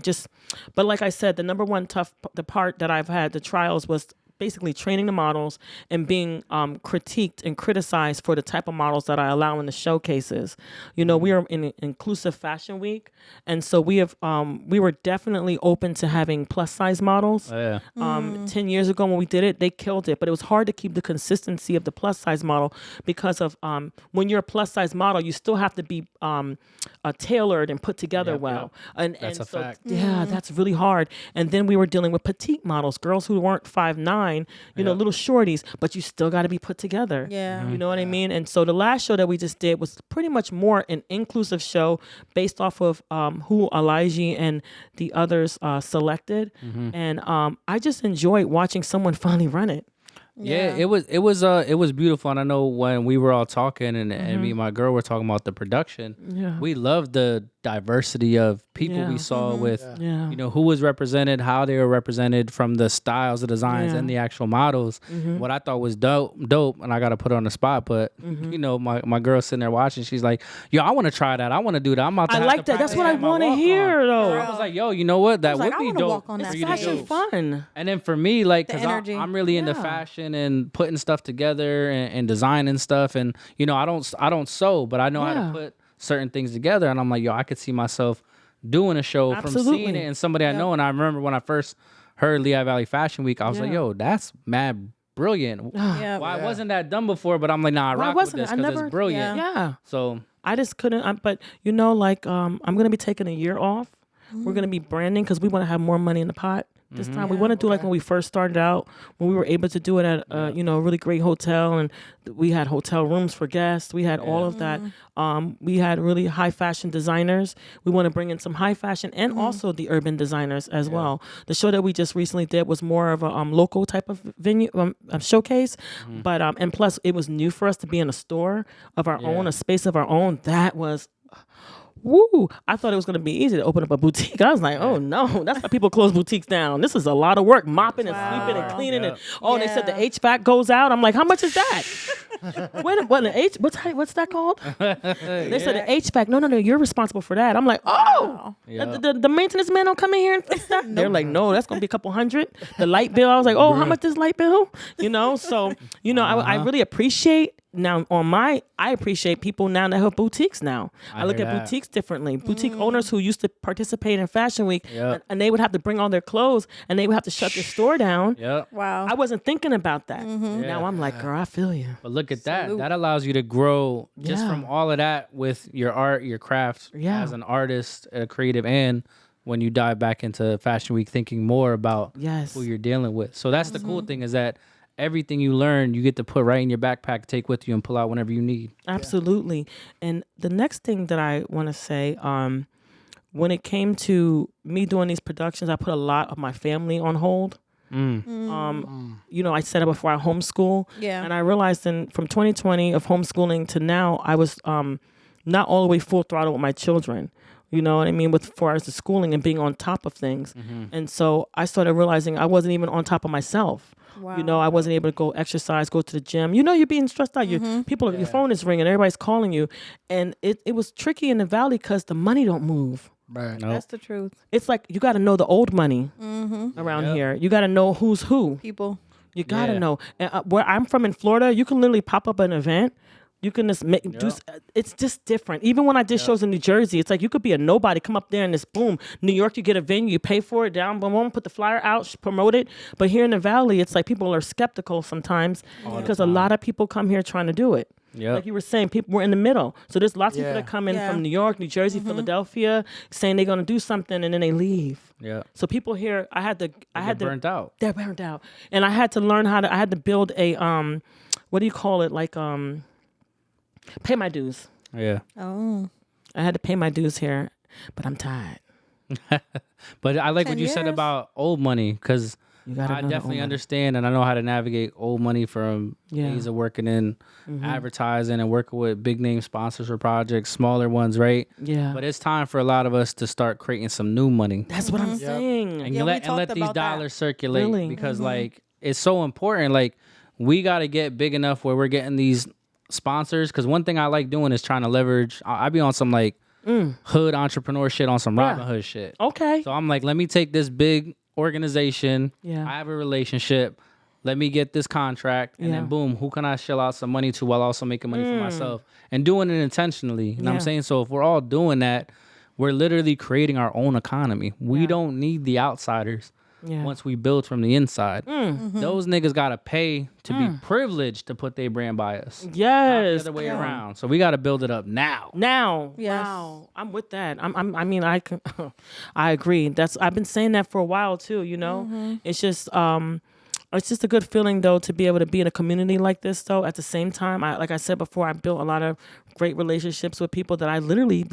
S3: but like I said, the number one the part that I've had, the trials, was basically training the models and being critiqued and criticized for the type of models that I allow in the showcases. You know, we are in inclusive fashion week, and so we were definitely open to having plus size models. 10 years ago when we did it, they killed it, but it was hard to keep the consistency of the plus size model because of when you're a plus size model, you still have to be tailored and put together well. And
S2: That's a
S3: so,
S2: fact.
S3: yeah, that's really hard. And then we were dealing with petite models, girls who weren't 5'9", you know, little shorties, but you still got to be put together.
S5: Yeah.
S3: You know what I mean? And so the last show that we just did was pretty much more an inclusive show based off of who Elijah and the others selected. And I just enjoyed watching someone finally run it.
S2: Yeah, it was beautiful, and I know when we were all talking and me and my girl were talking about the production, we loved the diversity of people we saw with you know, who was represented, how they were represented, from the styles, the designs, and the actual models. What I thought was dope, and I gotta put her on the spot, but you know, my girl sitting there watching, she's like, yo, I want to try that, I want to do that, I'm about to
S3: I
S2: have
S3: like
S2: to
S3: that. That's
S2: practice
S3: what I
S2: at my
S3: want to
S2: walk-on.
S3: hear, though.
S2: I was like, yo, you know what, that
S5: like,
S2: would
S5: I
S2: be
S5: wanna
S2: dope
S5: walk on
S3: It's
S5: that
S3: fashion
S5: stage.
S3: fun.
S2: And then for me, like,
S5: The
S2: because
S5: energy.
S2: I'm really into fashion and putting stuff together and designing stuff, and you know, I don't sew, but I know how to put certain things together, and I'm like, yo, I could see myself doing a show from seeing it and somebody I know. And I remember when I first heard Lehigh Valley Fashion Week, I was like, yo, that's mad brilliant.
S5: Yeah.
S2: Why wasn't that done before? But I'm like, nah, I rock with this because it's brilliant.
S3: Yeah.
S2: So
S3: I just couldn't. But you know, like I'm gonna be taking a year off. We're gonna be branding because we want to have more money in the pot this time. We want to do like when we first started out, when we were able to do it at you know, a really great hotel, and we had hotel rooms for guests. We had all of that. We had really high fashion designers. We want to bring in some high fashion and also the urban designers as well. The show that we just recently did was more of a local type of venue showcase, but and plus it was new for us to be in a store of our own, a space of our own. That was. Woo! I thought it was going to be easy to open up a boutique. I was like, oh no, that's how people close boutiques down. This is a lot of work, mopping and sweeping and cleaning and they said the HVAC goes out. I'm like, how much is that? What's that called? They said the HVAC. No, you're responsible for that. I'm like, oh, the maintenance man don't come in here and fix that. They're like, no, that's going to be a couple $100. The light bill. I was like, oh, how much is light bill? You know, so you know, I really appreciate. Now I appreciate people now that have boutiques now. I look at boutiques differently. Boutique owners who used to participate in Fashion Week and they would have to bring all their clothes and they would have to shut their store down.
S5: Wow.
S3: I wasn't thinking about that. Now I'm like, girl, I feel you.
S2: But look at that. That allows you to grow just from all of that with your art, your craft as an artist, a creative, and when you dive back into Fashion Week thinking more about who you're dealing with. So that's the cool thing, is that everything you learn, you get to put right in your backpack, take with you, and pull out whenever you need.
S3: Absolutely. And the next thing that I want to say, when it came to me doing these productions, I put a lot of my family on hold. You know, I said it before, I homeschool.
S5: Yeah.
S3: And I realized from 2020 of homeschooling to now, I was not all the way full throttle with my children. You know what I mean? With far as the schooling and being on top of things. And so I started realizing I wasn't even on top of myself.
S5: Wow.
S3: You know, I wasn't able to go exercise, go to the gym. You know, you're being stressed out. Your phone is ringing, everybody's calling you. And it was tricky in the Valley because the money don't move.
S1: Right.
S5: That's the truth.
S3: It's like you got to know the old money around here. You got to know who's who.
S5: People.
S3: You got to know. And, where I'm from in Florida, you can literally pop up an event. You can just it's just different. Even when I did shows in New Jersey, it's like you could be a nobody, come up there and it's boom. New York, you get a venue, you pay for it, down, boom, boom, put the flyer out, promote it. But here in the Valley, it's like people are skeptical sometimes because a lot of people come here trying to do it.
S2: Yep.
S3: Like you were saying, we're in the middle. So there's lots of people that come in from New York, New Jersey, Philadelphia, saying they're going to do something and then they leave.
S2: Yeah.
S3: So people here, I had to
S2: burnt out.
S3: They're burnt out. And I had to learn I had to build a, what do you call it? Like, pay my dues.
S2: Yeah.
S5: Oh.
S3: I had to pay my dues here, but I'm tired.
S2: But I like what
S5: 10
S2: you said
S5: years.
S2: about old money because
S3: You gotta
S2: I
S3: know the
S2: definitely
S3: old money.
S2: understand and I know how to navigate old money from days of working in advertising and working with big name sponsors for projects, smaller ones, right?
S3: Yeah.
S2: But it's time for a lot of us to start creating some new money.
S3: That's what I'm saying.
S2: And
S5: Yeah,
S2: you
S5: we
S2: let
S5: talked
S2: these
S5: about that.
S2: dollars circulate
S3: Really?
S2: because like it's so important. Like we got to get big enough where we're getting these sponsors. Because one thing I like doing is trying to leverage. I be on some like hood entrepreneur shit, on some Robin Hood shit.
S3: Okay.
S2: So I'm like, let me take this big organization.
S3: Yeah.
S2: I have a relationship. Let me get this contract, and then boom, who can I shell out some money to while also making money for myself and doing it intentionally? You know what I'm saying? So if we're all doing that, we're literally creating our own economy. We don't need the outsiders. Once we build from the inside, those niggas gotta pay to be privileged to put their brand by us. Not the
S3: Yes.
S2: other way around. So we gotta build it up now.
S3: Now.
S5: Yes.
S3: Wow. I'm with that. I mean, I can, I agree. I've been saying that for a while too, you know? It's just a good feeling though to be able to be in a community like this though. At the same time, like I said before, I built a lot of great relationships with people that I literally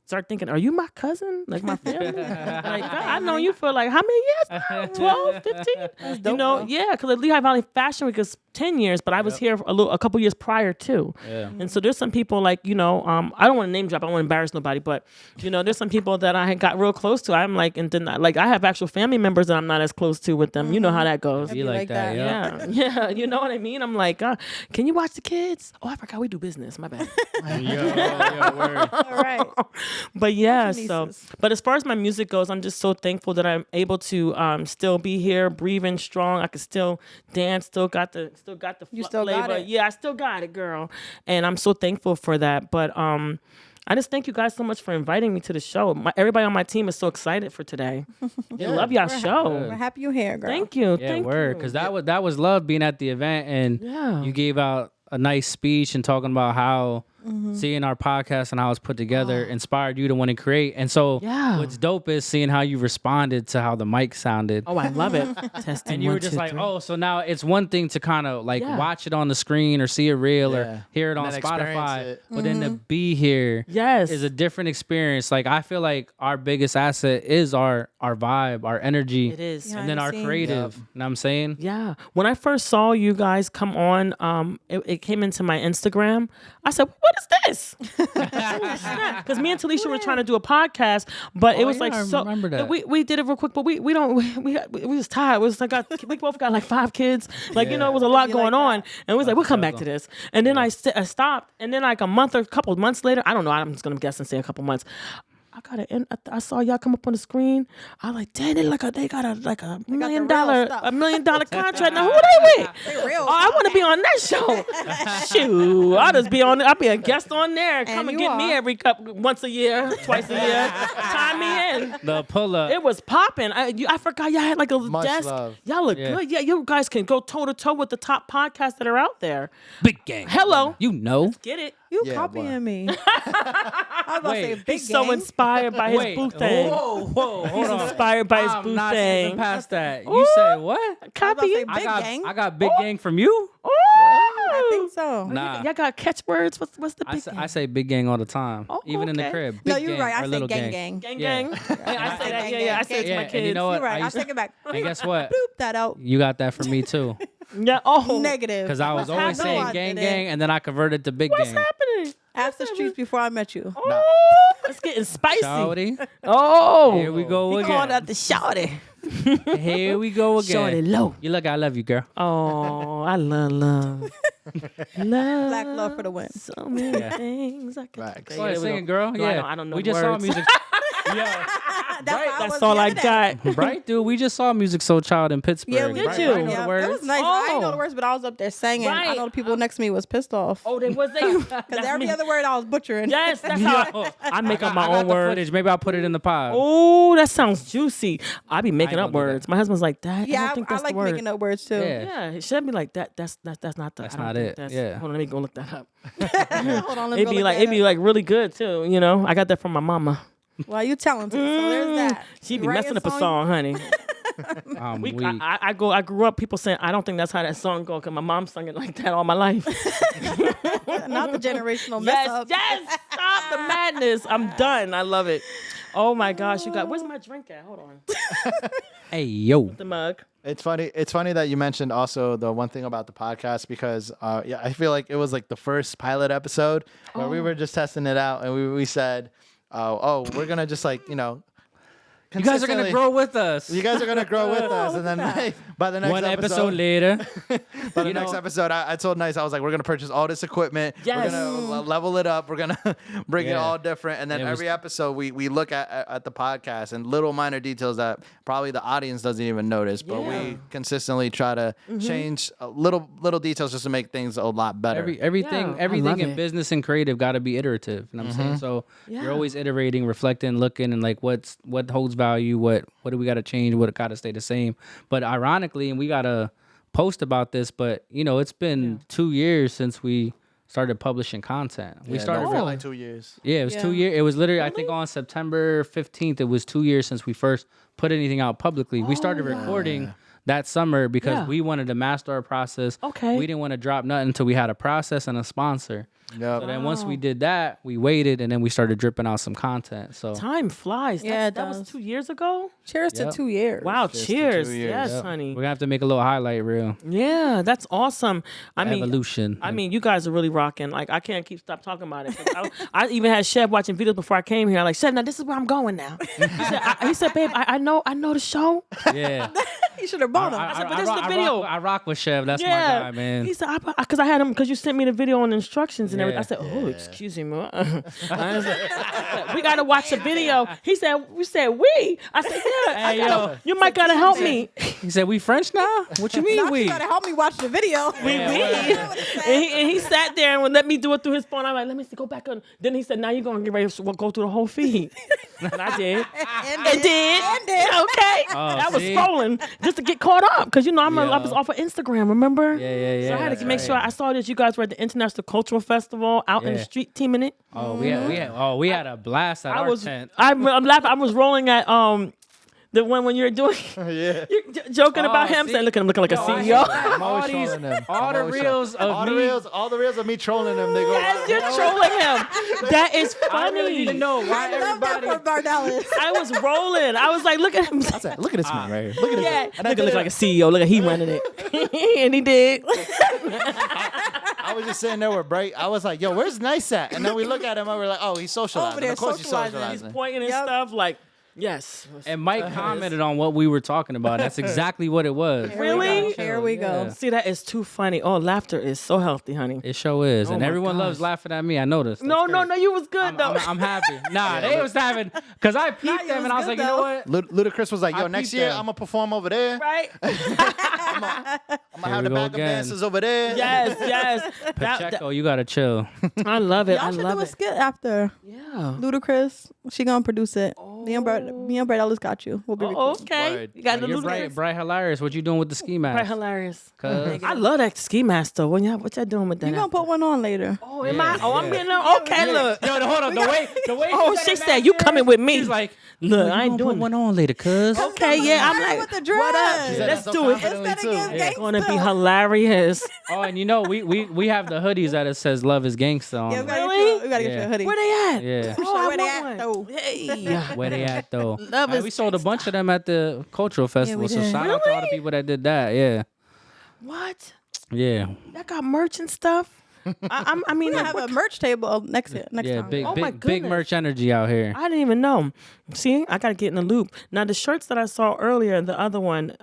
S3: start thinking, are you my cousin? Like my family? Like, I know you for like how many years now? 12, 15? You know, yeah, because at Lehigh Valley Fashion Week is 10 years, but I was here a couple years prior too.
S2: Yeah.
S3: And so there's some people like, you know, I don't want to name drop, I don't want to embarrass nobody, but you know, there's some people that I had got real close to. I'm like, and then like I have actual family members that I'm not as close to with them. You know how that goes.
S2: Be like that,
S3: Yeah, yeah, you know what I mean? I'm like, can you watch the kids? Oh, I forgot we do business. My bad.
S2: Word.
S5: All right.
S3: But yeah,
S5: Your
S3: so
S5: nieces.
S3: but as far as my music goes, I'm just so thankful that I'm able to still be here, breathing strong. I can still dance, still got the
S5: You still got
S3: flavor.
S5: it.
S3: Yeah, I still got it, girl. And I'm so thankful for that. But I just thank you guys so much for inviting me to the show. Everybody on my team is so excited for today. They love y'all show.
S5: We're happy you're here, girl.
S3: Thank you.
S2: Yeah,
S3: thank
S2: word.
S3: you.
S2: Because that was love being at the event, and
S3: Yeah.
S2: you gave out a nice speech and talking about how seeing our podcast and how it's put together inspired you to want to create. And so
S3: Yeah.
S2: what's dope is seeing how you responded to how the mic sounded.
S3: Oh, I love it. Testing.
S2: And you were
S3: 1,
S2: just
S3: 2,
S2: like,
S3: 3.
S2: oh, so now it's one thing to kind of like
S3: Yeah.
S2: watch it on the screen or see it real
S1: Yeah.
S2: or hear it on
S1: And then experience
S2: Spotify,
S1: it.
S2: but then to be here
S3: Yes.
S2: is a different experience. Like I feel like our biggest asset is our vibe, our energy,
S3: It is.
S2: and then
S5: Behind the
S2: our
S5: scenes.
S2: creative. You know what I'm saying?
S3: Yeah. When I first saw you guys come on, it came into my Instagram. I said, "What is this?" Because me and Talisha were trying to do a podcast, but it
S2: Oh,
S3: was
S2: yeah,
S3: like
S2: I
S3: so.
S2: remember that.
S3: We did it real quick, but we was tired. It was like we both got like 5 kids. Like you know, it was a lot going on, and we was like, "We'll come back to this." And then I stopped, and then like a couple months later, I don't know. I'm just gonna guess and say a couple months. I saw y'all come up on the screen. I like, damn, they got a $1 million
S5: stuff.
S3: contract. Now who they with?
S5: They real.
S3: Oh, I want to be on that show. Shoot, I'll be a guest on there. Come and
S5: you
S3: get me
S5: are.
S3: every once a year, twice a year. Time me in.
S2: The pull up.
S3: It was popping. I forgot y'all had like a
S1: Much
S3: desk.
S1: love.
S3: Y'all look
S2: Yeah.
S3: good. Yeah, you guys can go toe to toe with the top podcasts that are out there.
S2: Big gang.
S3: Hello.
S2: You know.
S3: Get it?
S5: You
S1: Yeah,
S5: copying
S1: boy.
S5: me. I was about to say
S2: Wait,
S5: big
S3: He's so
S5: gang.
S3: inspired by his boo thing.
S2: Whoa, hold
S3: He's
S2: on.
S3: inspired by his
S2: I'm
S3: boo
S2: not
S3: thing.
S2: skipping past that. You say what?
S5: I was about
S3: Copy
S5: to say
S3: it.
S5: big gang.
S2: I got big gang from you.
S5: I think so.
S2: Nah.
S3: Y'all got catchwords? What's the big gang?
S2: I say big gang all the time,
S3: Oh,
S2: even in the
S3: okay.
S2: crib.
S5: No,
S2: Big
S5: you're
S2: gang
S5: right.
S2: or
S5: I say
S2: little
S5: gang
S2: gang.
S5: gang.
S3: Gang,
S2: Yeah.
S3: gang. Yeah, I say that. Yeah, I say it to
S2: Yeah,
S3: my
S2: and you
S3: kids.
S2: know what?
S5: You're right. I
S2: used-
S5: take it back.
S2: And guess what?
S5: Bloop that out.
S2: You got that from me too.
S3: Yeah. Oh,
S5: Negative.
S2: Because I was always
S5: happening?
S2: saying
S5: No, I
S2: gang
S5: didn't.
S2: gang, and then I converted to big
S3: what's
S2: gang.
S3: happening?
S5: Ask the streets before I met you.
S3: Oh, it's getting spicy.
S2: Shawty.
S3: Oh,
S2: Here we go
S5: He called
S2: again.
S5: out the shawty.
S2: Here we go again.
S3: Shorty low.
S2: You look, I love you, girl.
S3: Oh, I love love.
S5: Black love for the win.
S3: So many
S2: Yeah.
S3: things I can
S1: Facts.
S3: say.
S2: Go ahead,
S3: There we
S2: sing
S3: go.
S2: it, girl.
S3: No,
S2: Yeah,
S3: I don't know
S2: We just saw
S3: words.
S2: music. Yeah,
S3: That's all I got.
S2: right, dude. We just saw Music Soul Child in Pittsburgh.
S5: Yeah, we
S3: Did
S2: right,
S3: you?
S2: Right, know
S5: Yeah,
S2: the words.
S5: it was nice. I didn't know the
S3: Oh.
S5: words, but I was up there singing. I
S3: Right.
S5: know the people next to me was pissed off.
S3: Oh, they was they.
S5: Because every other word I was butchering.
S3: Yes, that's how I make up my
S2: I got
S3: own
S2: the
S3: words.
S2: footage. Maybe I'll put it in the pod.
S3: Oh, that sounds juicy. I be making
S2: I
S3: up
S2: ain't gonna do
S3: words. My husband's like that. I
S5: Yeah,
S3: don't think
S5: I
S3: that's
S5: like
S3: the word.
S5: making up words too.
S2: Yeah.
S3: Yeah, it should be like that. That's not the.
S2: That's
S3: I don't
S2: not
S3: think
S2: it.
S3: That's,
S2: Yeah.
S3: Hold on, let me go look that up.
S5: Hold on, let me
S3: It'd
S5: go
S3: be
S5: look
S3: like
S5: that
S3: it'd be
S5: up.
S3: like really good too. You know, I got that from my mama.
S5: Well, you talented, so there's that.
S3: She be
S5: Writing
S3: messing up a song, honey.
S2: I'm
S3: We,
S2: weak.
S3: I grew up people saying I don't think that's how that song go because my mom sung it like that all my life.
S5: Not the generational mess
S3: yes,
S5: up.
S3: yes, stop the madness. I'm done. I love it. Oh my gosh, you got where's my drink at? Hold on,
S2: Hey, yo.
S3: the mug.
S1: It's funny. It's funny that you mentioned also the one thing about the podcast because yeah, I feel like it was like the first pilot episode where we were just testing it out and we said, we're gonna just like
S2: You guys are gonna grow with us.
S1: You guys are gonna grow with us, and then by the next
S2: One episode later.
S1: by the next episode, I told Nyce, I was like, we're gonna purchase all this equipment.
S3: Yes.
S1: We're gonna level it up. We're gonna bring it
S2: Yeah.
S1: all different, and then
S2: It was-
S1: every episode we look at the podcast and little minor details that probably the audience doesn't even notice, but we consistently try to change little details just to make things a lot better.
S2: Everything
S3: Yeah, I love
S2: in
S3: it.
S2: business and creative got to be iterative. You know what I'm saying? So you're always iterating, reflecting, looking, and like what holds value, what do we got to change, what got to stay the same. But ironically, and we got to post about this, but it's been 2 years since we started publishing content. We started
S1: for like 2 years.
S2: Yeah, it was
S5: Yeah.
S2: 2 years. It was literally, I think on September 15th, it was 2 years since we first put anything out publicly. We started recording that summer because we wanted to master our process.
S3: Okay.
S2: We didn't want to drop nothing until we had a process and a sponsor.
S1: Yep.
S2: So then once we did that, we waited and then we started dripping out some content. So
S3: Time flies.
S5: Yeah, it
S3: that was
S5: does.
S3: 2 years ago.
S5: Cheers to
S2: Yep.
S5: 2 years.
S3: Wow,
S1: Cheers to
S3: cheers.
S1: 2 years.
S3: Yes,
S1: Yep.
S3: honey.
S2: we're gonna have to make a little highlight reel.
S3: Yeah, that's awesome. I mean,
S2: Evolution.
S3: I mean, you guys are really rocking. Like, I can't stop talking about it. 'Cause I even had Sheb watching videos before I came here. I'm like, Sheb, now this is where I'm going now. He said, babe, I know the show.
S2: Yeah.
S5: You should have bought them.
S3: said, but this is the video.
S2: I rock with Chev. That's my
S3: Yeah,
S2: guy, man.
S3: He said, because I had him, because you sent me the video on instructions and everything. I
S2: Yeah.
S3: said, oh, excuse me. I said, we got to watch the video. He said, we. I said, yeah.
S2: Hey, yo.
S3: You might got to help me.
S2: He said, we French now? What you mean
S5: Now
S2: we?
S5: you gotta help me watch the video.
S3: And he sat there and would let me do it through his phone. I'm like, let me see, go back on. Then he said, now you're going to get ready to go through the whole feed. And I did. It did. Okay. I was
S2: see?
S3: scrolling just to get caught up because, I
S2: Yeah.
S3: was off of Instagram, remember?
S2: Yeah.
S3: So I had to
S2: that's
S3: make
S2: right.
S3: sure I saw that you guys were at the International Cultural Festival out in the
S2: Yeah.
S3: street teaming it.
S2: Oh, we had a blast at
S3: I
S2: our
S3: was
S2: tent.
S3: I'm laughing. I was rolling at the one when you were doing
S1: Yeah.
S3: you're joking about him
S2: see?
S3: saying look at him looking like a CEO.
S1: I'm
S2: all
S1: always
S2: these,
S1: trolling them.
S2: all
S1: I'm
S2: the
S1: always
S2: reels
S1: trolling-
S2: of
S1: all
S2: me.
S1: the reels of me trolling them. They go.
S3: Yes, you're trolling him. That is
S2: I really need to
S3: funny.
S2: know why
S5: I love that
S2: everybody.
S5: for Bardales.
S3: I was rolling. I was like, look at him.
S1: Look at this man right here. Look at this.
S3: Yeah,
S1: man. And I
S3: look
S1: did
S3: look
S1: it.
S3: like a CEO. Look at he running it, and he did.
S1: I was just sitting there with Bright. I was like, yo, where's Nyce at? And then we look at him and we're like, oh, he's socializing.
S5: Over there
S1: Of course he's
S5: socializing.
S1: socializing.
S3: Pointing and
S5: Yep.
S3: stuff like, yes.
S2: And Mike commented on what we were talking about. That's exactly what it was.
S3: Really?
S5: Here we go.
S2: Yeah.
S3: See, that is too funny. Oh, laughter is so healthy, honey.
S2: It sure is. and
S3: my
S2: everyone loves
S3: gosh.
S2: laughing at me. I noticed. That's
S3: No,
S2: great.
S3: you was good though.
S2: I'm happy. Nah, they was having, because I peeped
S5: you
S2: them
S5: was
S2: and I was
S5: good,
S2: like, you know
S5: though.
S2: what?
S1: Ludacris was like, yo,
S2: I
S1: next
S2: peeped
S1: year
S2: them.
S1: I'm gonna perform over there.
S3: right?
S1: I'm gonna have
S2: we
S1: the
S2: go
S1: backup
S2: again.
S1: dancers over there.
S3: yes.
S2: Pacheco, you gotta chill.
S3: I love it. I
S5: Y'all should
S3: love
S5: do a
S3: it.
S5: skit after.
S3: Yeah.
S5: Ludacris. She gonna produce it. Me and Bardales got you. We'll be recording.
S3: Okay.
S1: Word.
S3: You got the
S2: You're
S3: Ludacris.
S2: bright hilarious. What you doing with the ski mask?
S3: Right, hilarious.
S2: Cause
S3: I love that ski mask though. What y'all doing with that?
S5: You gonna put one on later.
S3: Oh, am I? Oh, I'm
S2: yeah.
S3: getting on. Okay, look.
S2: yo, hold on. The way.
S3: Oh, she said you coming with me.
S2: She's like,
S3: look, I ain't doing
S2: one on later, cuz.
S3: Okay, yeah, I'm
S5: Hey,
S3: like,
S5: with the dress.
S3: what up?
S1: She said
S3: Let's
S1: that so
S3: do it.
S1: confidently,
S5: It's
S1: too.
S5: gonna give
S3: It's gonna be
S5: gangsta.
S3: hilarious.
S2: Oh, and we have the hoodies that it says "Love is Gangsta" on.
S5: Yeah, we
S2: them.
S5: gotta
S3: Really?
S5: get you a
S2: Yeah.
S5: hoodie.
S3: Where they at?
S2: Yeah.
S3: Oh, I
S5: Where they
S3: want
S5: at,
S3: one.
S5: though?
S3: Hey.
S2: Where they at though?
S3: Love is
S2: We sold a bunch of them at the cultural festival.
S5: we
S2: so
S5: did.
S2: shout out to all the
S3: Really?
S2: people that did that. Yeah.
S3: What?
S2: Yeah.
S3: That got merch and stuff. I mean,
S5: We
S3: like,
S5: have a merch table next
S2: Yeah,
S5: time.
S2: big,
S3: Oh my
S2: big
S3: goodness.
S2: merch energy out here.
S3: I didn't even know. See, I got to get in the loop. Now, the shirts that I saw earlier, the other one,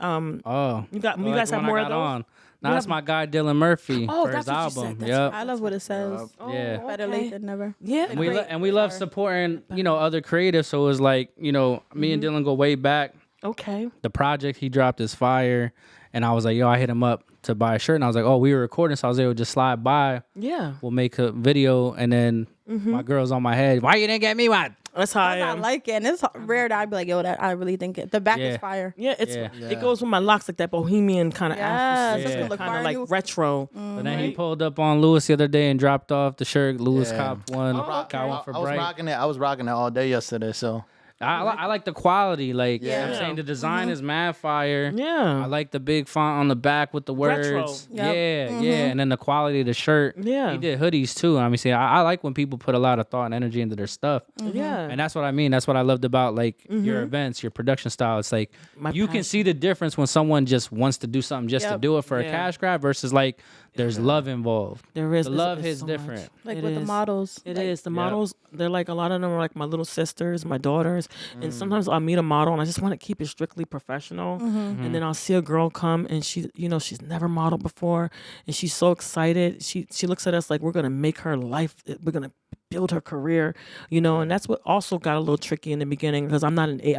S2: Oh,
S3: you got, you
S2: like
S3: guys
S2: the
S3: have
S2: one I
S3: more of
S2: got
S3: those?
S2: on. Now that's my guy Dylan Murphy
S3: Oh,
S2: for his
S3: that's what you
S2: album.
S3: said.
S2: Yep.
S5: I love what it says.
S2: Yeah.
S5: Better late than never.
S3: Yeah.
S2: And we love supporting, other creatives. So it was like, me and Dylan go way back.
S3: Okay.
S2: The project he dropped is fire. And I was like, I hit him up to buy a shirt. And I was like, oh, we were recording. So I was able to just slide by.
S3: Yeah.
S2: We'll make a video. And then my girl's on my head. Why you didn't get me one?
S3: That's how I
S5: I
S3: am.
S5: like it, and it's rare that I'd be like, yo, that I really think it. The back
S2: Yeah.
S5: is fire.
S3: Yeah, it's
S2: Yeah.
S3: it goes with my locks, like that bohemian kind of
S5: Yes,
S3: Afro
S5: that's
S3: shit,
S5: gonna look
S3: kind
S5: fire.
S3: of like
S5: You-
S3: retro.
S2: But then he pulled up on Lewis the other day and dropped off the shirt. Lewis
S1: Yeah.
S2: copped one.
S3: Oh,
S2: Got one for
S1: I was
S2: Bright.
S1: rocking it. I was rocking it all day yesterday. So
S2: I like the quality. Like,
S1: Yeah.
S2: I'm saying the design is mad fire.
S3: Yeah.
S2: I like the big font on the back with the words.
S3: Retro.
S5: Yep.
S2: Yeah. And then the quality of the shirt.
S3: Yeah.
S2: He did hoodies too. I mean, see, I like when people put a lot of thought and energy into their stuff.
S3: Yeah.
S2: And that's what I mean. That's what I loved about like your events, your production style. It's like
S3: My
S2: you can
S3: passion.
S2: see the difference when someone just wants to do something just to
S5: Yep.
S2: do it for a
S3: Yeah.
S2: cash grab versus like there's love involved.
S3: There is
S2: The
S3: it's-
S2: love
S3: it's
S2: is
S3: so
S2: different.
S3: much.
S5: Like
S3: It
S5: with the
S3: is.
S5: models.
S3: It
S5: like,
S3: is. The models, they're like, a lot of them are like my little sisters, my daughters. And sometimes I'll meet a model and I just want to keep it strictly professional. And then I'll see a girl come and she, she's never modeled before. And she's so excited. She looks at us like we're going to make her life. We're going to build her career, and that's what also got a little tricky in the beginning because I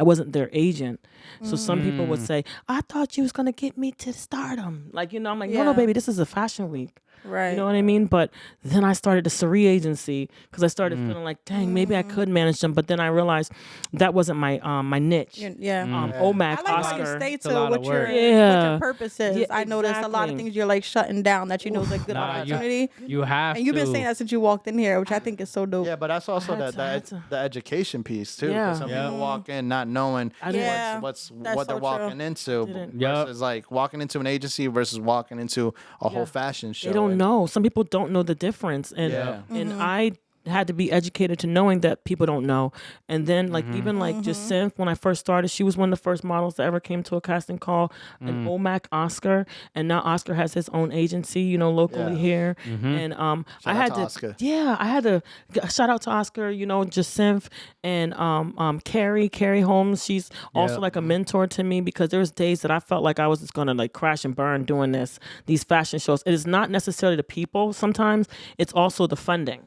S3: wasn't their agent. So some people would say, I thought you was going to get me to stardom. Like, I'm like, no,
S5: Yeah.
S3: baby, this is a fashion week.
S5: Right.
S3: You know what I mean? But then I started the Cyrie agency because I started feeling like, dang, maybe I could manage them. But then I realized that wasn't my my niche.
S5: Yeah.
S3: OMAC,
S5: I like how
S3: Oscar.
S5: you stay
S2: It's a
S5: to
S2: lot
S5: what
S2: of
S5: your,
S2: work.
S5: what
S3: Yeah.
S5: your purpose is.
S3: Yeah,
S5: I noticed a lot of
S3: exactly.
S5: things you're like shutting down that you know is a good
S2: Nah,
S5: opportunity.
S2: You have
S5: And you've been
S2: to.
S5: saying that since you walked in here, which I think is so dope.
S1: yeah, but that's also
S3: had to.
S1: the education piece too. 'cause
S3: Yeah.
S1: some
S2: Yeah.
S1: people walk in not knowing
S5: Yeah.
S1: what
S5: That's
S1: they're
S5: so
S1: walking
S5: true.
S1: into
S3: Didn't.
S2: Yep.
S1: versus like walking into an agency versus walking into a whole fashion show.
S3: They don't
S1: And-
S3: know. Some people don't know the difference. And
S1: Yeah.
S3: and I had to be educated to knowing that people don't know. And then like even like just Synth, when I first started, she was one of the first models that ever came to a casting call, an OMAC Oscar. And now Oscar has his own agency, locally
S1: Yeah.
S3: here. And I
S1: out
S3: had
S1: to Oscar.
S3: Yeah, I had to shout out to Oscar, just Synth and Carrie Holmes. She's also
S2: Yeah.
S3: like a mentor to me because there's days that I felt like I was just gonna like crash and burn doing these fashion shows. It is not necessarily the people. Sometimes it's also the funding.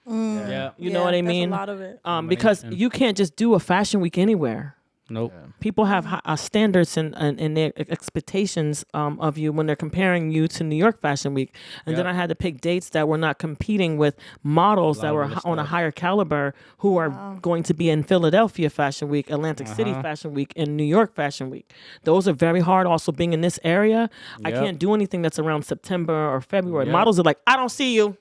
S2: Yeah.
S3: You know what I mean?
S5: That's a lot of it.
S3: Because you can't just do a fashion week anywhere.
S2: Nope.
S3: People have standards and their expectations of you when they're comparing you to New York Fashion Week. And then I had to pick dates that were not competing with models that were on a higher caliber who are going to be in Philadelphia Fashion Week, Atlantic City Fashion Week, and New York Fashion Week. Those are very hard. Also being in this area, I
S2: Yep.
S3: can't do anything that's around September or February.
S2: Yep.
S3: Models are like, I don't see you.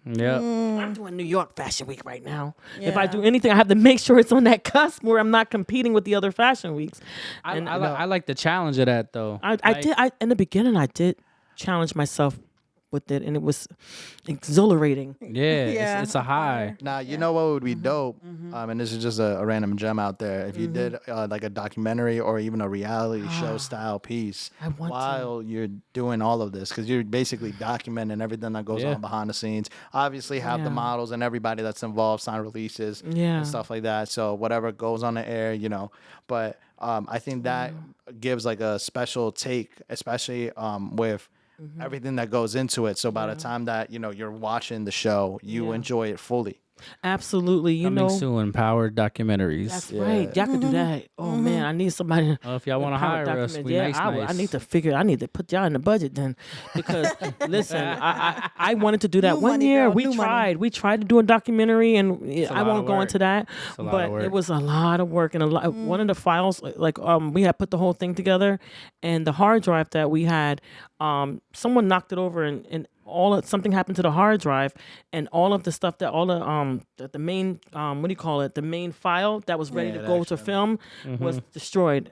S2: Yeah.
S3: I'm doing New York Fashion Week right now. If I
S5: Yeah.
S3: do anything, I have to make sure it's on that cusp where I'm not competing with the other fashion weeks. And
S2: I like the challenge of that though.
S3: I in the beginning I did challenge myself with it, and it was exhilarating.
S2: Yeah.
S5: Yeah.
S2: It's a high.
S1: Now you know what would be dope, and this is just a random gem out there. If you did like a documentary or even a reality show style piece
S3: I want to.
S1: while you're doing all of this, because you're basically documenting everything that goes
S2: Yeah.
S1: on behind the scenes. Obviously, have the
S3: Yeah.
S1: models and everybody that's involved sign releases
S3: Yeah.
S1: and stuff like that. So whatever goes on the air, But I think that gives like a special take, especially with. Everything that goes into it. So by the time that you're watching the show, you enjoy it fully.
S3: Absolutely,
S2: Coming soon, Empowered Documentaries.
S3: That's right. Y'all could do that. Oh man, I need somebody.
S2: If y'all want to
S3: Empowered
S2: hire us,
S3: document.
S2: we
S3: Yeah,
S2: nice.
S3: I need to put y'all in the budget then, because listen, I wanted to do that
S5: New
S3: one
S5: money,
S3: year.
S5: girl,
S3: We
S5: new money.
S3: tried. We tried to do a documentary, and I
S2: lot
S3: won't
S2: of
S3: go
S2: work.
S3: into that.
S2: a lot
S3: But
S2: of work.
S3: it was a lot of work, and a lot. One of the files, we had put the whole thing together, and the hard drive that we had, someone knocked it over, and something happened to the hard drive, and all of the stuff that the main the main file that was ready to go to film was destroyed.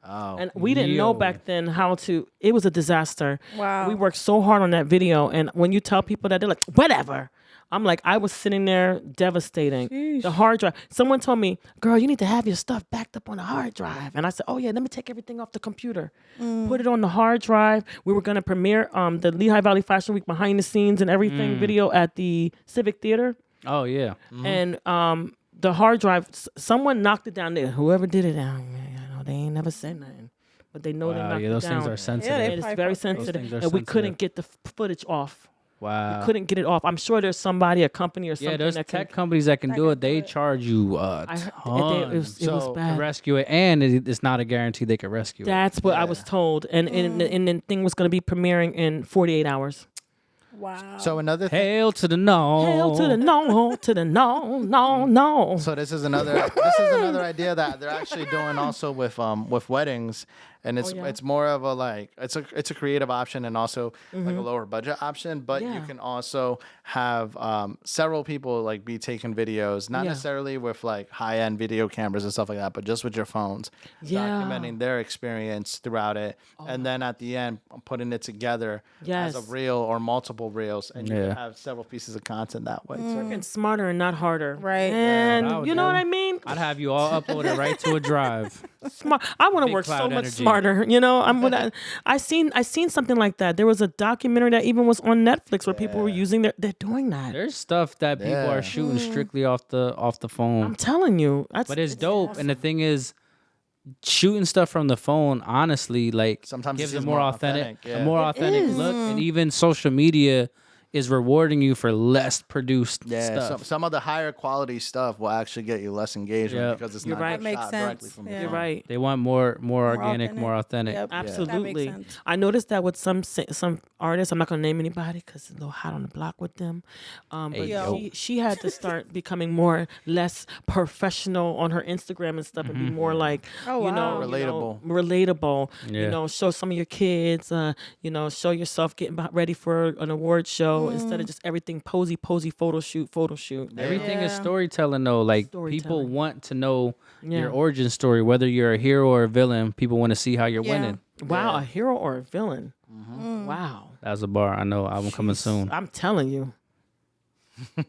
S1: Oh,
S3: And we didn't know
S2: Yo.
S3: back then how to. It was a disaster.
S5: Wow.
S3: We worked so hard on that video, and when you tell people that, they're like, "Whatever." I'm like, I was sitting there devastating. The hard drive. Someone told me, girl, you need to have your stuff backed up on a hard drive. And I said, oh yeah, let me take everything off the computer. Put it on the hard drive. We were going to premiere the Lehigh Valley Fashion Week behind the scenes and everything video at the Civic Theater.
S2: Oh, yeah.
S3: And the hard drive, someone knocked it down there. Whoever did it down, they ain't never said nothing. But they know they knocked it down.
S2: Those things are sensitive.
S5: they
S3: It's
S5: probably
S3: very
S5: fuck crazy.
S3: sensitive.
S2: Those
S3: And we
S2: things are
S3: couldn't get the footage off.
S2: Wow.
S3: We couldn't get it off. I'm sure there's somebody, a company or something
S2: Yeah, there's
S3: that
S2: tech
S3: can.
S2: companies that can do it. They charge you a
S3: I heard-
S2: ton
S3: it was
S2: to
S3: bad.
S2: rescue it, and it's not a guarantee they can rescue it.
S3: That's what I was told. And the thing was going to be premiering in 48 hours.
S5: Wow.
S1: So another thing.
S2: Hail to the no.
S3: Hell to the no, to the no, no.
S1: So this is another idea that they're actually doing also with weddings, and it's more of a like it's a creative option and also like a lower budget option, but you can also have several people like be taking videos, not necessarily with like high end video cameras and stuff like that, but just with your phones, documenting their experience throughout it, and then at the end putting it together as a reel or multiple reels, and you can have several pieces of content that way.
S3: Working smarter and not harder.
S5: Right.
S3: And you know what I mean?
S2: I'd have you all upload it right to a drive.
S3: Smart. I want to
S2: Big
S3: work so
S2: cloud
S3: much
S2: energy.
S3: smarter. You know, I seen something like that. There was a documentary that even was on Netflix where people were using they're doing that.
S2: There's stuff that people are shooting strictly off the phone.
S3: I'm telling you.
S2: But it's dope. Awesome. And the thing is, shooting stuff from the phone, honestly, like
S1: Sometimes
S2: gives
S1: it's
S2: a more authentic
S3: is.
S2: look. And even social media is rewarding you for less produced stuff.
S1: Some of the higher quality stuff will actually get you less engagement because it's not
S3: right.
S1: shot
S5: Makes
S1: directly
S5: sense.
S1: from the
S5: Yeah.
S3: You're
S1: phone.
S3: right.
S2: They want more organic, more authentic.
S5: Yep.
S3: Absolutely.
S5: That makes sense.
S3: I noticed that with some artists. I'm not gonna name anybody because it's a little hot on the block with them. But
S2: yo.
S3: she had to start becoming less professional on her Instagram and stuff, and be more like
S1: Relatable.
S3: relatable.
S2: Yeah.
S3: You know, show some of your kids. Show yourself getting ready for an award show instead of just everything posy photo shoot.
S2: Everything is storytelling though. Like people
S3: Storytelling.
S2: want to know your origin story, whether you're a hero or a villain. People want to see how you're winning.
S3: Wow, a hero or a villain? Wow,
S2: That was a bar. I know. Album coming soon.
S3: I'm telling you.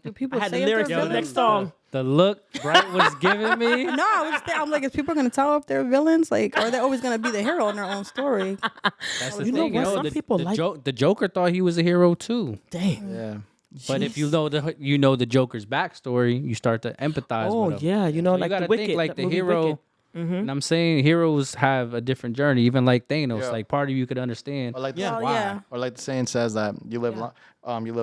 S5: Do people
S3: I had
S5: say
S3: the
S5: if they're
S3: lyrics for the
S5: villains?
S3: next song.
S2: The look Bright was giving me.
S5: No, I'm like, is people gonna tell if they're villains? Like, or are they always gonna be the hero in their own story?
S2: That's the
S3: You know
S2: thing.
S3: what? Some people like-
S2: the Joker thought he was a hero too.
S3: Dang.
S1: Yeah.
S2: But if you know the Joker's backstory, you start to empathize
S3: Oh
S2: with him.
S3: yeah, you know,
S2: So
S3: like
S2: you gotta
S3: the Wicked,
S2: think like
S3: that
S2: the
S3: movie
S2: hero.
S3: Wicked.
S2: And I'm saying heroes have a different journey, even like Thanos.
S1: Yeah.
S2: Like part of you could understand.
S1: Or like
S5: Or
S1: like the saying says that you live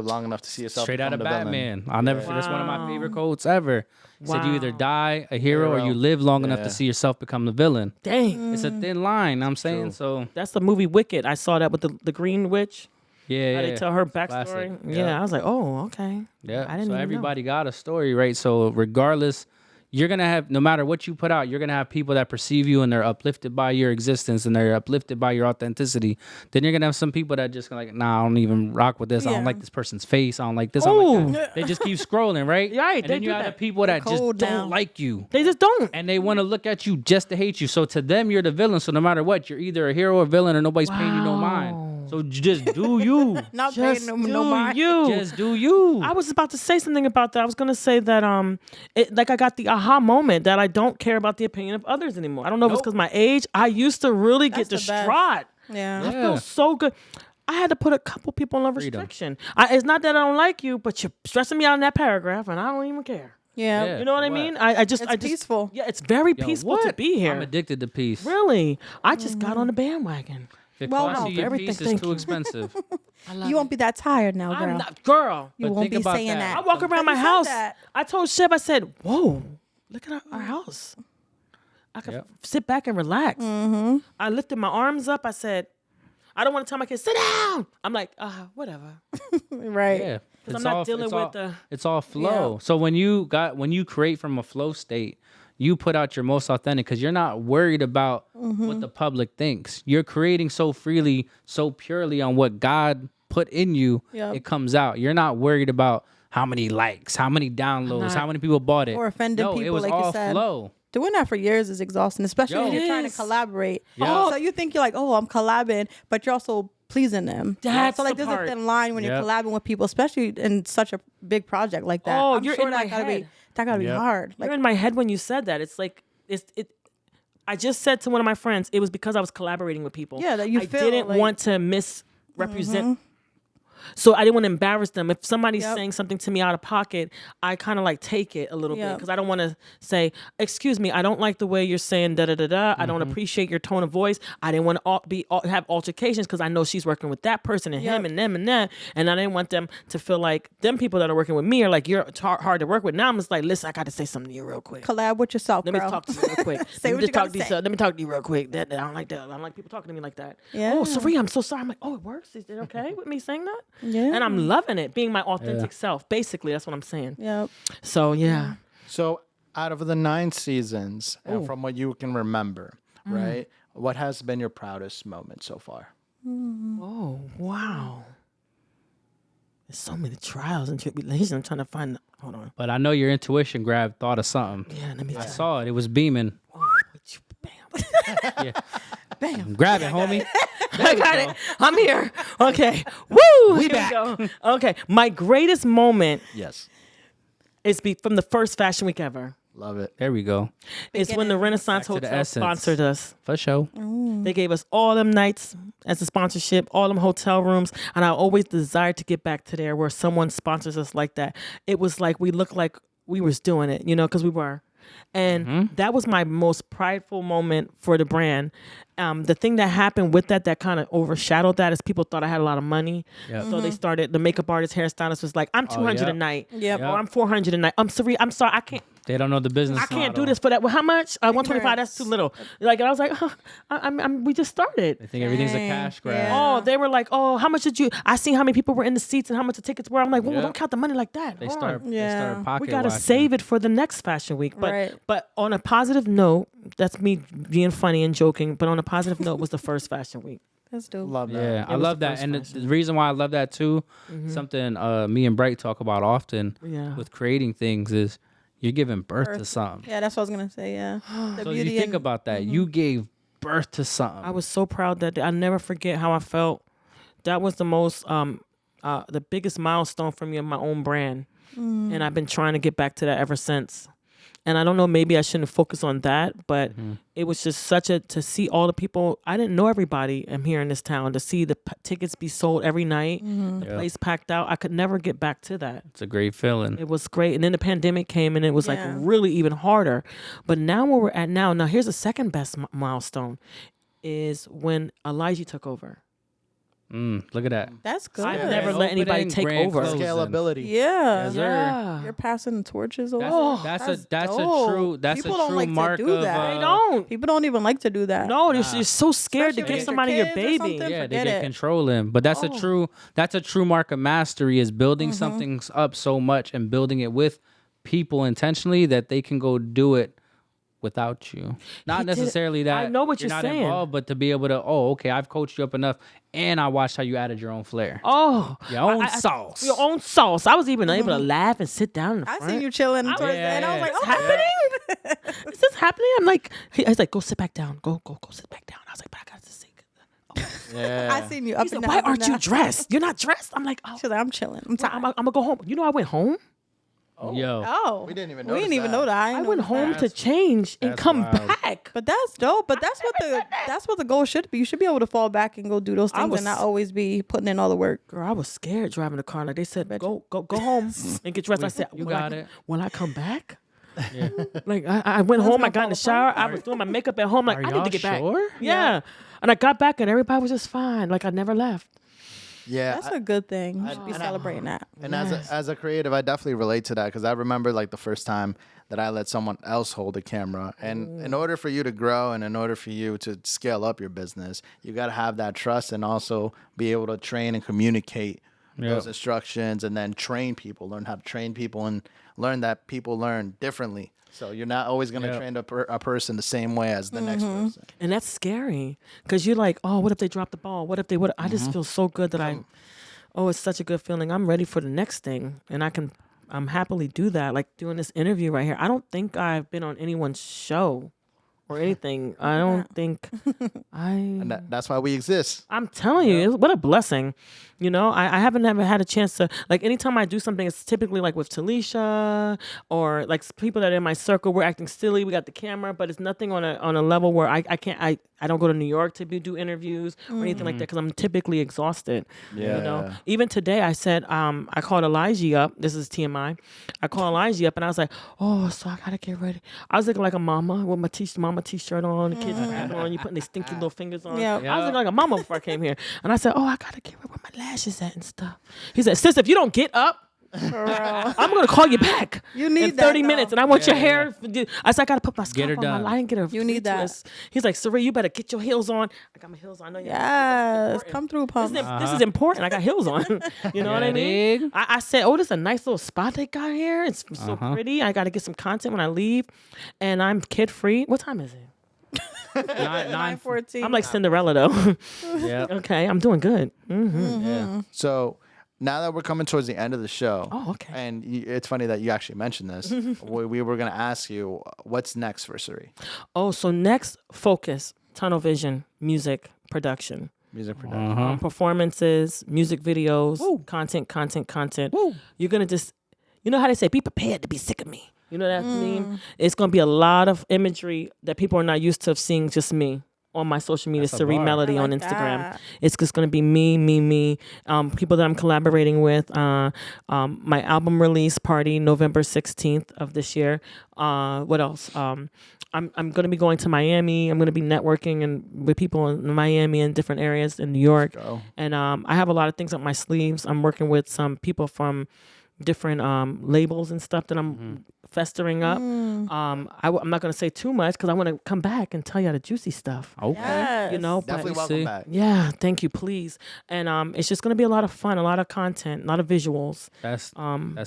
S1: long enough to see yourself
S2: Straight out of
S1: become the
S2: Batman.
S1: villain.
S2: I'll never forget. That's one of my favorite quotes ever. It said you either die a hero or you live long enough to see yourself become the villain.
S3: Dang,
S2: It's a thin line. I'm saying so.
S3: that's the movie Wicked. I saw that with the Green Witch.
S2: Yeah,
S3: How
S2: yeah.
S3: they tell her
S2: Classic.
S3: backstory.
S2: Yeah.
S3: Yeah, I was like, oh, okay.
S2: Yeah.
S3: I didn't
S2: So
S3: even
S2: everybody got a story, right? So regardless, you're gonna have, no matter what you put out, you're gonna have people that perceive you and they're uplifted by your existence and they're uplifted by your authenticity. Then you're gonna have some people that just like, nah, I don't even rock with this. I don't
S5: Yeah.
S2: like this person's face. I don't like this. I don't like that. They just keep scrolling, right?
S3: Right,
S2: And
S3: they
S2: then you
S3: do
S2: have the
S3: that.
S2: people that just
S5: cold
S2: don't
S5: now.
S2: like you.
S3: They just don't.
S2: And they want to look at you just to hate you. So to them, you're the villain. So no matter what, you're either a hero or villain, or nobody's paying you no mind. So just do you.
S5: Not
S3: Just
S5: paying no
S3: do
S5: mind.
S3: you.
S2: Just do you.
S3: I was about to say something about that. I was gonna say that I got the aha moment that I don't care about the opinion of others anymore. I don't know if it's because my age. I used to really get
S5: That's the best.
S3: distraught.
S5: Yeah.
S3: I feel so good. I had to put a couple people on restriction. It's not that I don't like you, but you're stressing me out in that paragraph, and I don't even care.
S5: Yeah.
S2: Yeah.
S3: You know what I
S2: What?
S3: mean? I just
S5: It's peaceful.
S3: Yeah, it's very
S2: Yo,
S3: peaceful to
S2: what?
S3: be here.
S2: I'm addicted to peace.
S3: Really, I just got on the bandwagon.
S2: If it
S5: Well,
S2: costs
S5: no,
S2: you your
S3: everything,
S2: peace, it's
S3: thank
S2: too
S3: you.
S2: expensive.
S5: You won't be that tired now, girl.
S3: I'm not, girl.
S5: You
S2: But
S5: won't
S2: think
S5: be
S2: about
S5: saying
S2: that.
S5: that.
S3: I walk around
S5: But
S3: my
S5: you said
S3: house.
S5: that.
S3: I told Shiv, I said, "Whoa, look at our house. I could
S2: Yep.
S3: sit back and relax." I lifted my arms up. I said, "I don't want to tell my kids sit down." I'm like, whatever.
S5: Right.
S2: Yeah.
S3: I'm not dealing with the-
S2: It's all flow. So when you create from a flow state, you put out your most authentic because you're not worried about what the public thinks. You're creating so freely, so purely on what God put in you.
S5: Yep.
S2: It comes out. You're not worried about how many likes, how many downloads, how many people bought it.
S5: Or offending
S2: no,
S5: people,
S2: it was
S5: like you
S2: all
S5: said.
S2: flow.
S5: doing that for years is exhausting, especially when you're trying to collaborate.
S2: Yeah.
S5: So you think you're like, oh, I'm collabing, but you're also pleasing them.
S3: That's
S5: so like
S3: the
S5: there's
S3: part.
S5: a thin line when you're collabing with people, especially in such a big project like that.
S3: Oh,
S5: I'm
S3: you're
S5: sure
S3: in
S5: that
S3: my
S5: gotta
S3: head.
S5: be hard. Like,
S3: You're in my head when you said that. It's like I just said to one of my friends, it was because I was collaborating with people.
S5: Yeah, that you
S3: I
S5: feel
S3: didn't
S5: like-
S3: want to misrepresent. So I didn't want to embarrass them. If somebody's
S5: Yep.
S3: saying something to me out of pocket, I kind of like take it a little bit
S5: Yep.
S3: because I don't want to say, "Excuse me, I don't like the way you're saying da da da da. I don't appreciate your tone of voice. I didn't want to have altercations because I know she's working with that person and him
S5: Yep.
S3: and them and that, and I didn't want them to feel like them people that are working with me are like you're hard to work with. Now I'm just like, listen, I got to say something to you real quick.
S5: collab with yourself,
S3: Let me
S5: bro.
S3: talk to you real quick.
S5: Say
S3: Let
S5: what
S3: me
S5: you gotta
S3: to you.
S5: say.
S3: Let me talk to you real quick. That I don't like that. I don't like people talking to me like that.
S5: Yeah.
S3: Oh, Cyrie, I'm so sorry. I'm like, oh, it works. Is it okay with me saying that?
S5: Yeah.
S3: And I'm loving it, being my authentic self. Basically, that's what I'm saying.
S5: Yep.
S3: So yeah.
S1: So, out of the 9 seasons, and from what you can remember, right? What has been your proudest moment so far?
S3: Oh wow. There's so many trials and tribulations. I'm trying to find. Hold on.
S2: But I know your intuition thought of something.
S3: Yeah, let me.
S2: I saw it. It was beaming.
S3: Bam.
S2: Yeah.
S5: Bam.
S2: Grab it, homie.
S3: I got it. I'm here. Okay. Woo. Here
S2: back.
S3: we go. Okay. My greatest moment
S1: Yes.
S3: is from the first Fashion Week ever.
S1: Love it.
S2: There we go.
S3: It's when the Renaissance
S2: Back to the
S3: Hotel
S2: essence.
S3: sponsored us.
S2: For sure.
S3: They gave us all them nights as a sponsorship, all them hotel rooms, and I always desired to get back to there where someone sponsors us like that. It was like we looked like we was doing it, because we were. And that was my most prideful moment for the brand. The thing that happened with that kind of overshadowed that is people thought I had a lot of money.
S2: Yep.
S3: So they started, the makeup artist, hairstylist was like, I'm 200 a
S2: yep.
S3: night.
S5: Yep.
S3: Or I'm 400 a night. I'm sorry, I can't.
S2: They don't know the business.
S3: I can't do
S2: model.
S3: this for that. Well, how much? 125. That's too little. Like, and I was like, we just started.
S2: They think everything's a
S5: Dang.
S2: cash grab.
S5: Yeah.
S3: Oh, they were like, oh, how much did you? I seen how many people were in the seats and how much the tickets were. I'm like, whoa,
S2: Yep.
S3: don't count the money like that.
S2: They
S3: Hold
S2: start.
S3: on.
S2: They
S5: Yeah.
S2: start pocket
S3: We gotta
S2: watching.
S3: save it for the next Fashion Week. But
S5: Right.
S3: but on a positive note, that's me being funny and joking. But on a positive note, was the first Fashion Week.
S5: That's dope.
S1: Love that.
S2: Yeah, I
S3: was
S2: love
S3: the
S2: that,
S3: first
S2: and
S3: fashion.
S2: the reason why I love that too, something me and Bright talk about often
S3: Yeah.
S2: with creating things is you're giving birth to something.
S5: Yeah, that's what I was gonna say. Yeah. The
S2: So you think about that, you gave birth to something.
S3: I was so proud that day. I never forget how I felt. That was the most, the biggest milestone for me in my own brand. And I've been trying to get back to that ever since. And I don't know, maybe I shouldn't focus on that, but it was just to see all the people. I didn't know everybody here in this town, to see the tickets be sold every night, the place packed out. I could never get back to that.
S2: It's a great feeling.
S3: It was great. And then the pandemic came and it was like
S5: Yeah.
S3: really even harder. But now where we're at now here's the second best milestone is when Elijah took over.
S2: Look at that.
S5: That's good.
S3: I've never let anybody
S2: Opening,
S3: take
S2: grand
S3: over.
S2: closing.
S1: Scalability.
S5: Yeah.
S2: Yes, sir.
S3: Yeah.
S5: You're passing the torches over.
S2: That's
S5: that's
S2: a
S5: dope.
S2: true
S5: People don't
S2: true
S5: like to
S2: mark
S5: do
S2: of
S5: that.
S3: They don't.
S5: People don't even like to do that.
S3: No, you're so scared
S5: Especially
S3: to give
S5: with
S3: somebody
S5: your
S3: your
S5: kids or
S3: baby.
S5: something.
S2: yeah, they
S5: forget
S2: get
S5: it.
S2: controlling. But that's a true mark of mastery is building something up so much and building it with people intentionally that they can go do it without you. Not
S3: He did it.
S2: necessarily that
S3: I know what
S2: you're
S3: you're
S2: not
S3: saying.
S2: involved, but to be able to, okay, I've coached you up enough and I watched how you added your own flair.
S3: Oh,
S2: Your own sauce.
S3: Your own sauce. I was even able to laugh and sit down in the
S5: I
S3: front.
S5: seen you chilling towards the end. I was like,
S3: What's
S5: oh,
S3: happening? Is this happening? I'm like, he's like, go sit back down. Go sit back down. I was like, but I got to see.
S1: Yeah.
S5: I seen you up
S3: He's
S5: and
S3: like,
S5: down.
S3: why
S5: up and
S3: aren't you
S5: down.
S3: dressed? You're not dressed. I'm like, oh,
S5: She's like, I'm chilling. I'm tired.
S3: I'm gonna go home. You know, I went home.
S2: Yo.
S5: Oh,
S1: We didn't even
S5: We didn't
S1: notice
S5: even
S1: that.
S5: know that.
S3: I went
S5: noticed
S3: home
S5: that.
S3: to change and
S2: That's
S3: come
S2: wild.
S3: back.
S5: But that's dope. But that's what the goal should be. You should be able to fall back and go do those things
S3: was-
S5: and not always be putting in all the work.
S3: Girl, I was scared driving the car. Like they said, go home and get dressed. I said,
S2: You
S3: will
S2: got
S3: I,
S2: it.
S3: Will I come back? Like I went home. I got in the shower. I was doing my makeup at home. Like
S2: Are
S3: I need to get
S2: y'all
S3: back.
S2: sure?
S3: Yeah. And I got back and everybody was just fine. Like I never left.
S1: Yeah.
S5: That's a good thing. You should be celebrating that.
S1: And as a creative, I definitely relate to that because I remember like the first time that I let someone else hold a camera. And in order for you to grow and in order for you to scale up your business, you got to have that trust and also be able to train and communicate those instructions and then train people, learn how to train people and learn that people learn differently. So you're not always going to train a person the same way as the next person.
S3: And that's scary because you're like, oh, what if they drop the ball? What if they would? I just feel so good that it's such a good feeling. I'm ready for the next thing and I can happily do that. Like doing this interview right here. I don't think I've been on anyone's show or anything. I don't think
S1: And that's why we exist.
S3: I'm telling you, what a blessing. You know, I haven't ever had a chance to, like, anytime I do something, it's typically like with Talisha or like people that are in my circle. We're acting silly. We got the camera, but it's nothing on a level where I don't go to New York to do interviews or anything like that because I'm typically exhausted.
S1: Yeah.
S3: You know, even today I said, I called Elijah up. This is TMI. I called Elijah up and I was like, oh, so I gotta get ready. I was looking like a mama with my mama t-shirt on, the kids have on, you putting their stinky little fingers on.
S5: Yeah.
S3: I was looking like a mama before I came here. And I said, oh, I gotta get ready with my lashes at and stuff. He said, sis, if you don't get up, I'm gonna call you back.
S5: You need
S3: in 30
S5: that,
S3: minutes,
S5: though.
S3: and I want your hair. I said I gotta put my
S2: Get her
S3: scarf on.
S2: done.
S3: I didn't get her.
S5: You need that.
S3: twist. He's like, Cyrie, you better get your heels on. I got my heels on. I know you.
S5: Yes, come through, pump.
S3: This is important. I got heels on. You know what I mean?
S2: dig?
S3: I said, oh, this is a nice little spot they got here. It's so pretty. I got to get some content when I leave, and I'm kid free. What time is it?
S5: 9:14.
S3: I'm like Cinderella though.
S2: Yeah.
S3: Okay, I'm doing good.
S2: Yeah.
S1: So now that we're coming towards the end of the show,
S3: Okay.
S1: and it's funny that you actually mentioned this. we were going to ask you what's next for Cyrie.
S3: Oh, so next focus, tunnel vision, music production.
S1: Music production.
S3: Performances, music videos, content. You're gonna just, you know how they say, be prepared to be sick of me. You know what that mean? It's gonna be a lot of imagery that people are not used to seeing just me on my social media,
S2: That's a
S3: Cyrie
S2: bar.
S3: Melody
S5: I
S3: on
S5: like
S3: Instagram.
S5: that.
S3: It's just gonna be me. People that I'm collaborating with. My album release party, November 16th of this year. What else? I'm going to be going to Miami. I'm going to be networking and with people in Miami and different areas in New York.
S1: Go.
S3: And I have a lot of things up my sleeves. I'm working with some people from different labels and stuff that I'm festering up. I'm not going to say too much because I want to come back and tell you the juicy stuff.
S2: Okay.
S5: Yes.
S3: You know,
S1: Definitely
S3: but
S1: welcome
S2: see.
S1: back.
S3: yeah, thank you, please. And it's just going to be a lot of fun, a lot of content, a lot of visuals.
S2: That's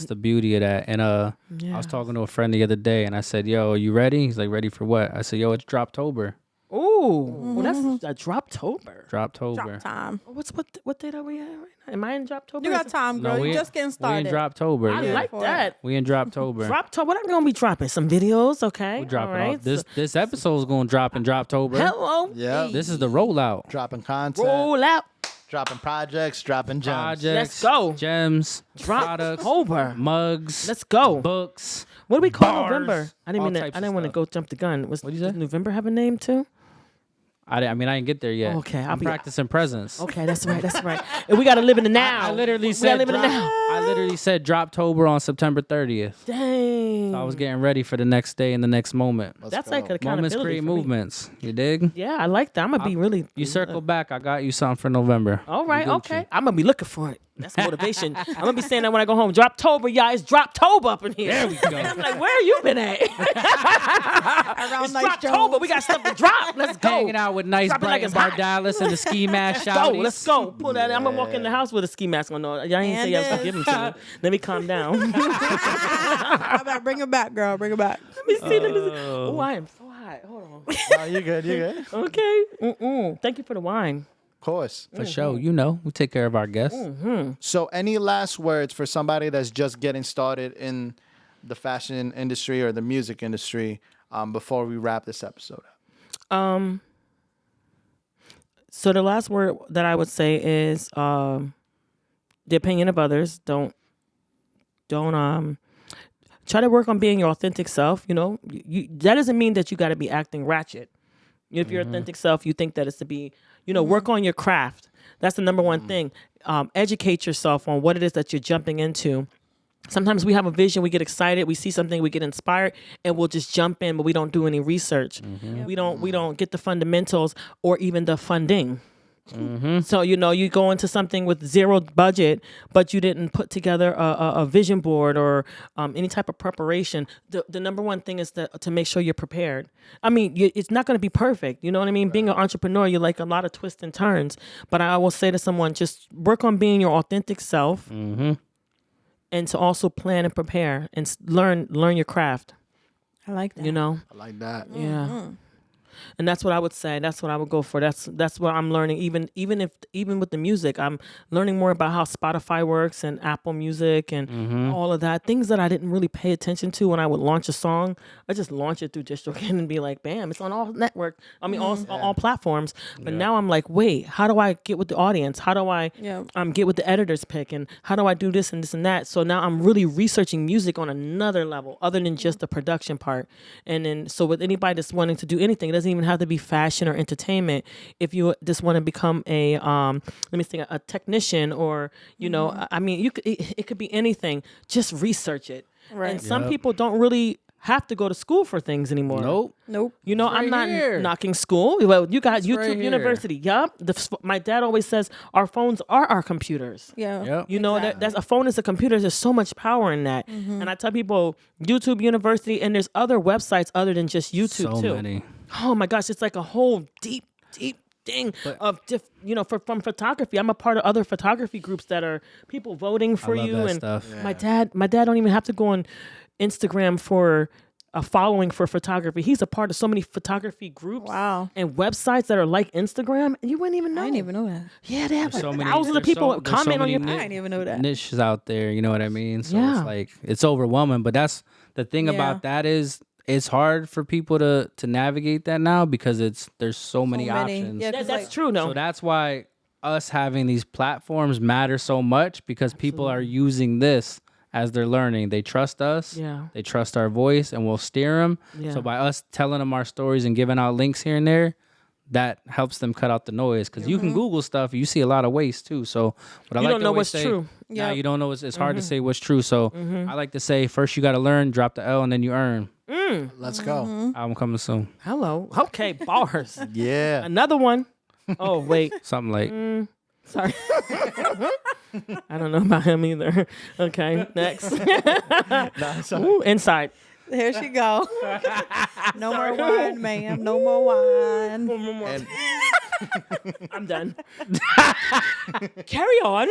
S2: the beauty of that. And I was talking to a friend the other day, and I said, "Yo, are you ready?" He's like, "Ready for what?" I said, "Yo, it's Droptober."
S3: Ooh, well, that's a Droptober.
S2: Droptober.
S5: Drop time.
S3: What date are we at right now? Am I in Droptober?
S5: You got time, girl.
S2: No,
S5: you just getting
S2: We in
S5: started.
S2: Droptober.
S3: I
S2: Yeah.
S3: like that.
S2: We in Droptober.
S3: Droptober. What I'm gonna be dropping? Some videos, okay?
S2: We dropping
S3: All right.
S2: off. This episode is going to drop in Droptober.
S3: Hello.
S1: Yeah.
S2: This is the rollout.
S1: Dropping content,
S3: Roll out.
S1: dropping projects, dropping gems.
S2: Projects.
S3: Let's go.
S2: Gems. Products.
S3: Droptober.
S2: Mugs.
S3: Let's go.
S2: Books.
S3: What do we call
S2: Bars,
S3: November? I didn't
S2: all
S3: mean to,
S2: types
S3: I
S2: of
S3: didn't want to
S2: stuff.
S3: go jump the gun. What'd
S2: you say?
S3: Does November have a name too?
S2: I didn't get there yet.
S3: Okay, I'll
S2: I'm
S3: be-
S2: practicing presents.
S3: Okay, that's right. That's right. And we gotta live in the now.
S2: I literally
S3: we
S2: said
S3: gotta live in the now.
S2: I literally said Droptober on September 30th.
S3: Dang.
S2: So I was getting ready for the next day and the next moment.
S3: That's
S1: go.
S3: like accountability
S2: Moments create
S3: for me.
S2: movements. You dig?
S3: Yeah, I like that. I'm gonna be really.
S2: You circle back. I got you something for November.
S3: All right,
S2: You Gucci.
S3: okay. I'm gonna be looking for it. That's motivation. I'm gonna be saying that when I go home. Droptober, y'all. It's Droptober up in here. There we go. I'm like, where you been at?
S5: Around
S3: It's
S5: Nyce
S3: Droptober.
S5: Jonez.
S3: We got stuff to drop. Let's go.
S2: Hanging out with Nyce,
S3: Drop it like
S2: Bright,
S3: it's
S2: and
S3: hot.
S2: Bardales and the ski mask
S3: Let's go.
S2: shouties.
S3: Let's go. Pull that. I'm gonna walk in the house with a ski mask on. No, y'all ain't say y'all was gonna give them to me. Let me calm down.
S5: How about bring it back, girl? Bring it back.
S3: Let me see. Oh, I am so hot. Hold on.
S1: Oh, you good. You good. Of
S3: Okay. Thank you for the wine.
S1: course.
S2: For sure. You know, we take care of our guests.
S1: So, any last words for somebody that's just getting started in the fashion industry or the music industry before we wrap this episode up?
S3: So the last word that I would say is the opinion of others. Don't try to work on being your authentic self. You know, that doesn't mean that you got to be acting ratchet. If your authentic self, you think that it's to be, work on your craft. That's the number one thing. Educate yourself on what it is that you're jumping into. Sometimes we have a vision, we get excited, we see something, we get inspired, and we'll just jump in, but we don't do any research. We don't get the fundamentals or even the funding. So you go into something with zero budget, but you didn't put together a vision board or any type of preparation. The number one thing is to make sure you're prepared. I mean, it's not going to be perfect. You know what I mean? Right. Being an entrepreneur, you're like a lot of twists and turns. But I will say to someone, just work on being your authentic self, and to also plan and prepare and learn your craft.
S5: I like that.
S1: I like that.
S3: Yeah. And that's what I would say. That's what I would go for. That's what I'm learning. Even with the music, I'm learning more about how Spotify works and Apple Music and all of that. Things that I didn't really pay attention to when I would launch a song. I just launch it through DistroKid and be like, bam, it's on all network. I mean, all platforms. But now I'm like, wait, how do I get with the audience? How do I get with the editor's pick? And how do I do this and this and that? So now I'm really researching music on another level other than just the production part. And then, so with anybody that's wanting to do anything, it doesn't even have to be fashion or entertainment. If you just want to become a technician or, you know, I mean, it could be anything. Just research it. Right. And some people don't really have to go to school for things anymore.
S5: Nope.
S3: You know, I'm not knocking school. Well, you got YouTube University. Yup. My dad always says our phones are our computers.
S5: Yeah.
S2: Yep.
S3: You know, that's a phone is a computer. There's so much power in that. And I tell people YouTube University, and there's other websites other than just YouTube too.
S2: Many.
S3: Oh my gosh, it's like a whole deep thing of from photography. I'm a part of other photography groups that are people voting for
S2: I love
S3: you.
S2: that
S3: And
S2: stuff.
S3: my dad don't even have to go on Instagram for a following for photography. He's a part of so many photography groups and websites that are like Instagram. And you wouldn't even know.
S5: I didn't even know that.
S3: Yeah, they have
S2: So many-
S3: thousands of
S2: there's
S3: people
S2: so
S3: comment on
S2: many
S3: your
S5: I didn't even know that.
S2: niches out there, you know what I mean? So
S3: Yeah.
S2: it's like it's overwhelming. But that's the thing about that is it's hard for people to navigate that now because there's so many options.
S5: Yeah,
S3: that's true, no.
S2: So that's why us having these platforms matter so much because people are using this as they're learning. They trust us.
S3: Yeah.
S2: They trust our voice and we'll steer them.
S3: Yeah.
S2: So by us telling them our stories and giving out links here and there, that helps them cut out the noise because you can Google stuff. You see a lot of waste too. So what I
S3: You
S2: like
S3: don't
S2: to
S3: know
S2: always
S3: what's
S2: say,
S3: true.
S2: Nah, you don't know. It's hard to say what's true. So I like to say first you got to learn, drop the L, and then you earn.
S1: Let's go.
S2: Album coming soon.
S3: Hello. Okay, bars.
S1: Yeah.
S3: Another one. Oh, wait.
S2: Something like
S3: Sorry. I don't know about him either. Okay, next. Ooh, inside.
S5: There she go. No more wine, ma'am. No more wine.
S1: And
S3: I'm done. Carry on.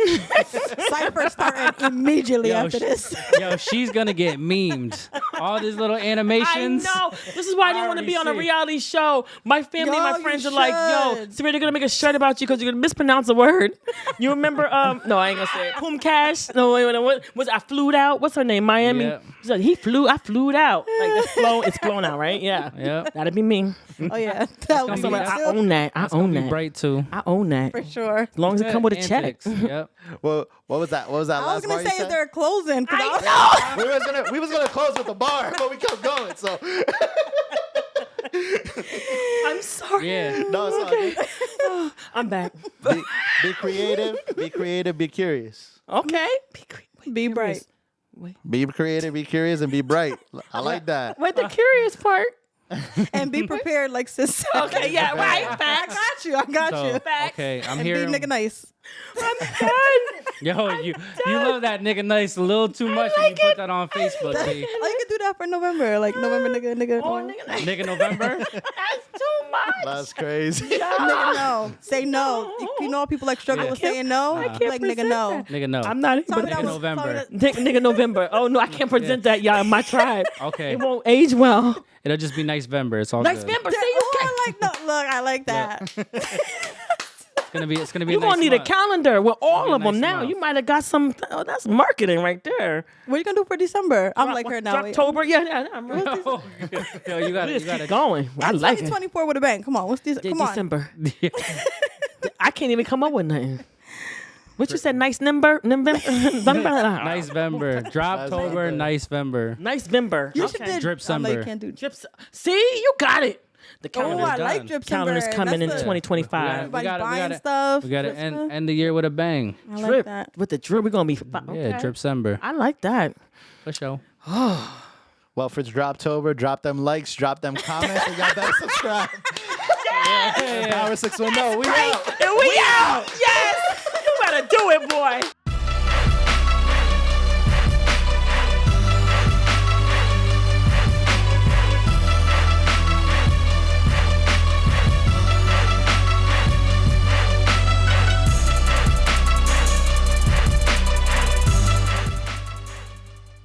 S5: Cypher starting immediately after this.
S2: Yo, she's gonna get memed. All these little animations.
S3: I know. This is why I didn't want to be on a reality show. My family,
S5: Yo,
S3: my friends
S5: you
S3: are like, yo,
S5: should.
S3: Cyrie, they're going to make a shirt about you because you're going to mispronounce a word. You remember, no, I ain't going to say it. Pum Cash. No, wait, what was I flew out? What's her name? Miami?
S2: Yeah.
S3: She's like, I flew out. Like, it's flown out, right? Yeah.
S2: Yep.
S3: That'd be me.
S5: Oh, yeah. That would be
S3: So
S5: me
S3: I
S5: too.
S3: own that. I own
S2: Be
S3: that.
S2: bright too.
S3: I own that.
S5: For sure.
S3: As long as it come with a check.
S2: Antics. Yep.
S1: well, what was that? What was that
S5: I
S1: last
S5: was going
S1: bar
S5: to
S1: you
S5: say,
S1: said?
S5: is there a closing? 'Cause I was-
S1: we was gonna close with the bar, but we kept going. So
S3: I'm sorry.
S2: Yeah.
S1: no, it's all good.
S3: I'm back.
S1: Be creative, be curious.
S3: Okay.
S5: Be bright.
S1: Be creative, be curious, and be bright. I like that.
S3: Wait, the curious part.
S5: And be prepared, like sis said.
S3: Okay, yeah, right. Facts.
S5: I got
S2: So,
S5: you.
S2: okay, I'm
S5: And
S2: here.
S5: be nigga nice.
S3: I'm done.
S2: Yo, you love that nigga nice a little too much when you put that on Facebook,
S5: Oh,
S2: B.
S5: you can do that for November. Like November, nigga.
S3: Oh, nigga,
S2: Nigga November.
S3: that's too much.
S1: That's crazy.
S5: Nigga, no. Say no. You know people like struggle with saying no?
S3: can't
S5: Like, nigga,
S3: present
S5: no.
S2: Nigga no.
S3: I'm not even.
S5: Tell me that
S2: Nigga
S5: was-
S2: November.
S5: tell me that-
S3: Nigga November. Oh no, I can't present that, y'all. In my tribe.
S2: Okay.
S3: It won't age well.
S2: It'll just be nice Vember. It's all
S3: Next
S2: good.
S3: member, see you.
S5: Oh, I like no. Look, I like that.
S2: It's gonna be.
S3: You
S2: a nice
S3: gonna need a
S2: month.
S3: calendar with all of
S2: Nice
S3: them now.
S2: month.
S3: You might have got some. Oh, that's marketing right there.
S5: What are you gonna do for December? I'm like her now. Wait.
S3: October. Yeah, I'm ready.
S2: Oh, yo, you gotta.
S3: Just keep going. I
S5: It's
S3: like it.
S5: 2024 with a bang. Come on. What's this? Come on.
S3: December. I can't even come up with nothing. What you said? Nice number.
S2: Nice
S3: Nice.
S2: Vember. Droptober. Nice Vember.
S3: Nice Vember.
S5: You should do
S2: Drip
S5: I know you
S2: Summer.
S5: can't do drip.
S3: Drips. See, you got it. The
S5: Oh,
S3: calendar.
S5: I like
S2: done.
S5: drip.
S3: Calendar's
S5: December.
S3: coming in
S5: That's the-
S3: 2025.
S5: Everybody's
S2: We gotta-
S5: buying stuff.
S2: We gotta
S5: Christmas.
S2: end the year with a bang.
S5: I like
S3: Drip
S5: that.
S3: with the drip. We're gonna be. Okay.
S2: Yeah, Drip Sember.
S3: I like that.
S2: For sure.
S1: Well, for Droptober, drop them likes, drop them comments, and y'all better subscribe. Power 610. We out.
S3: And we out. Yes. You better do it, boy.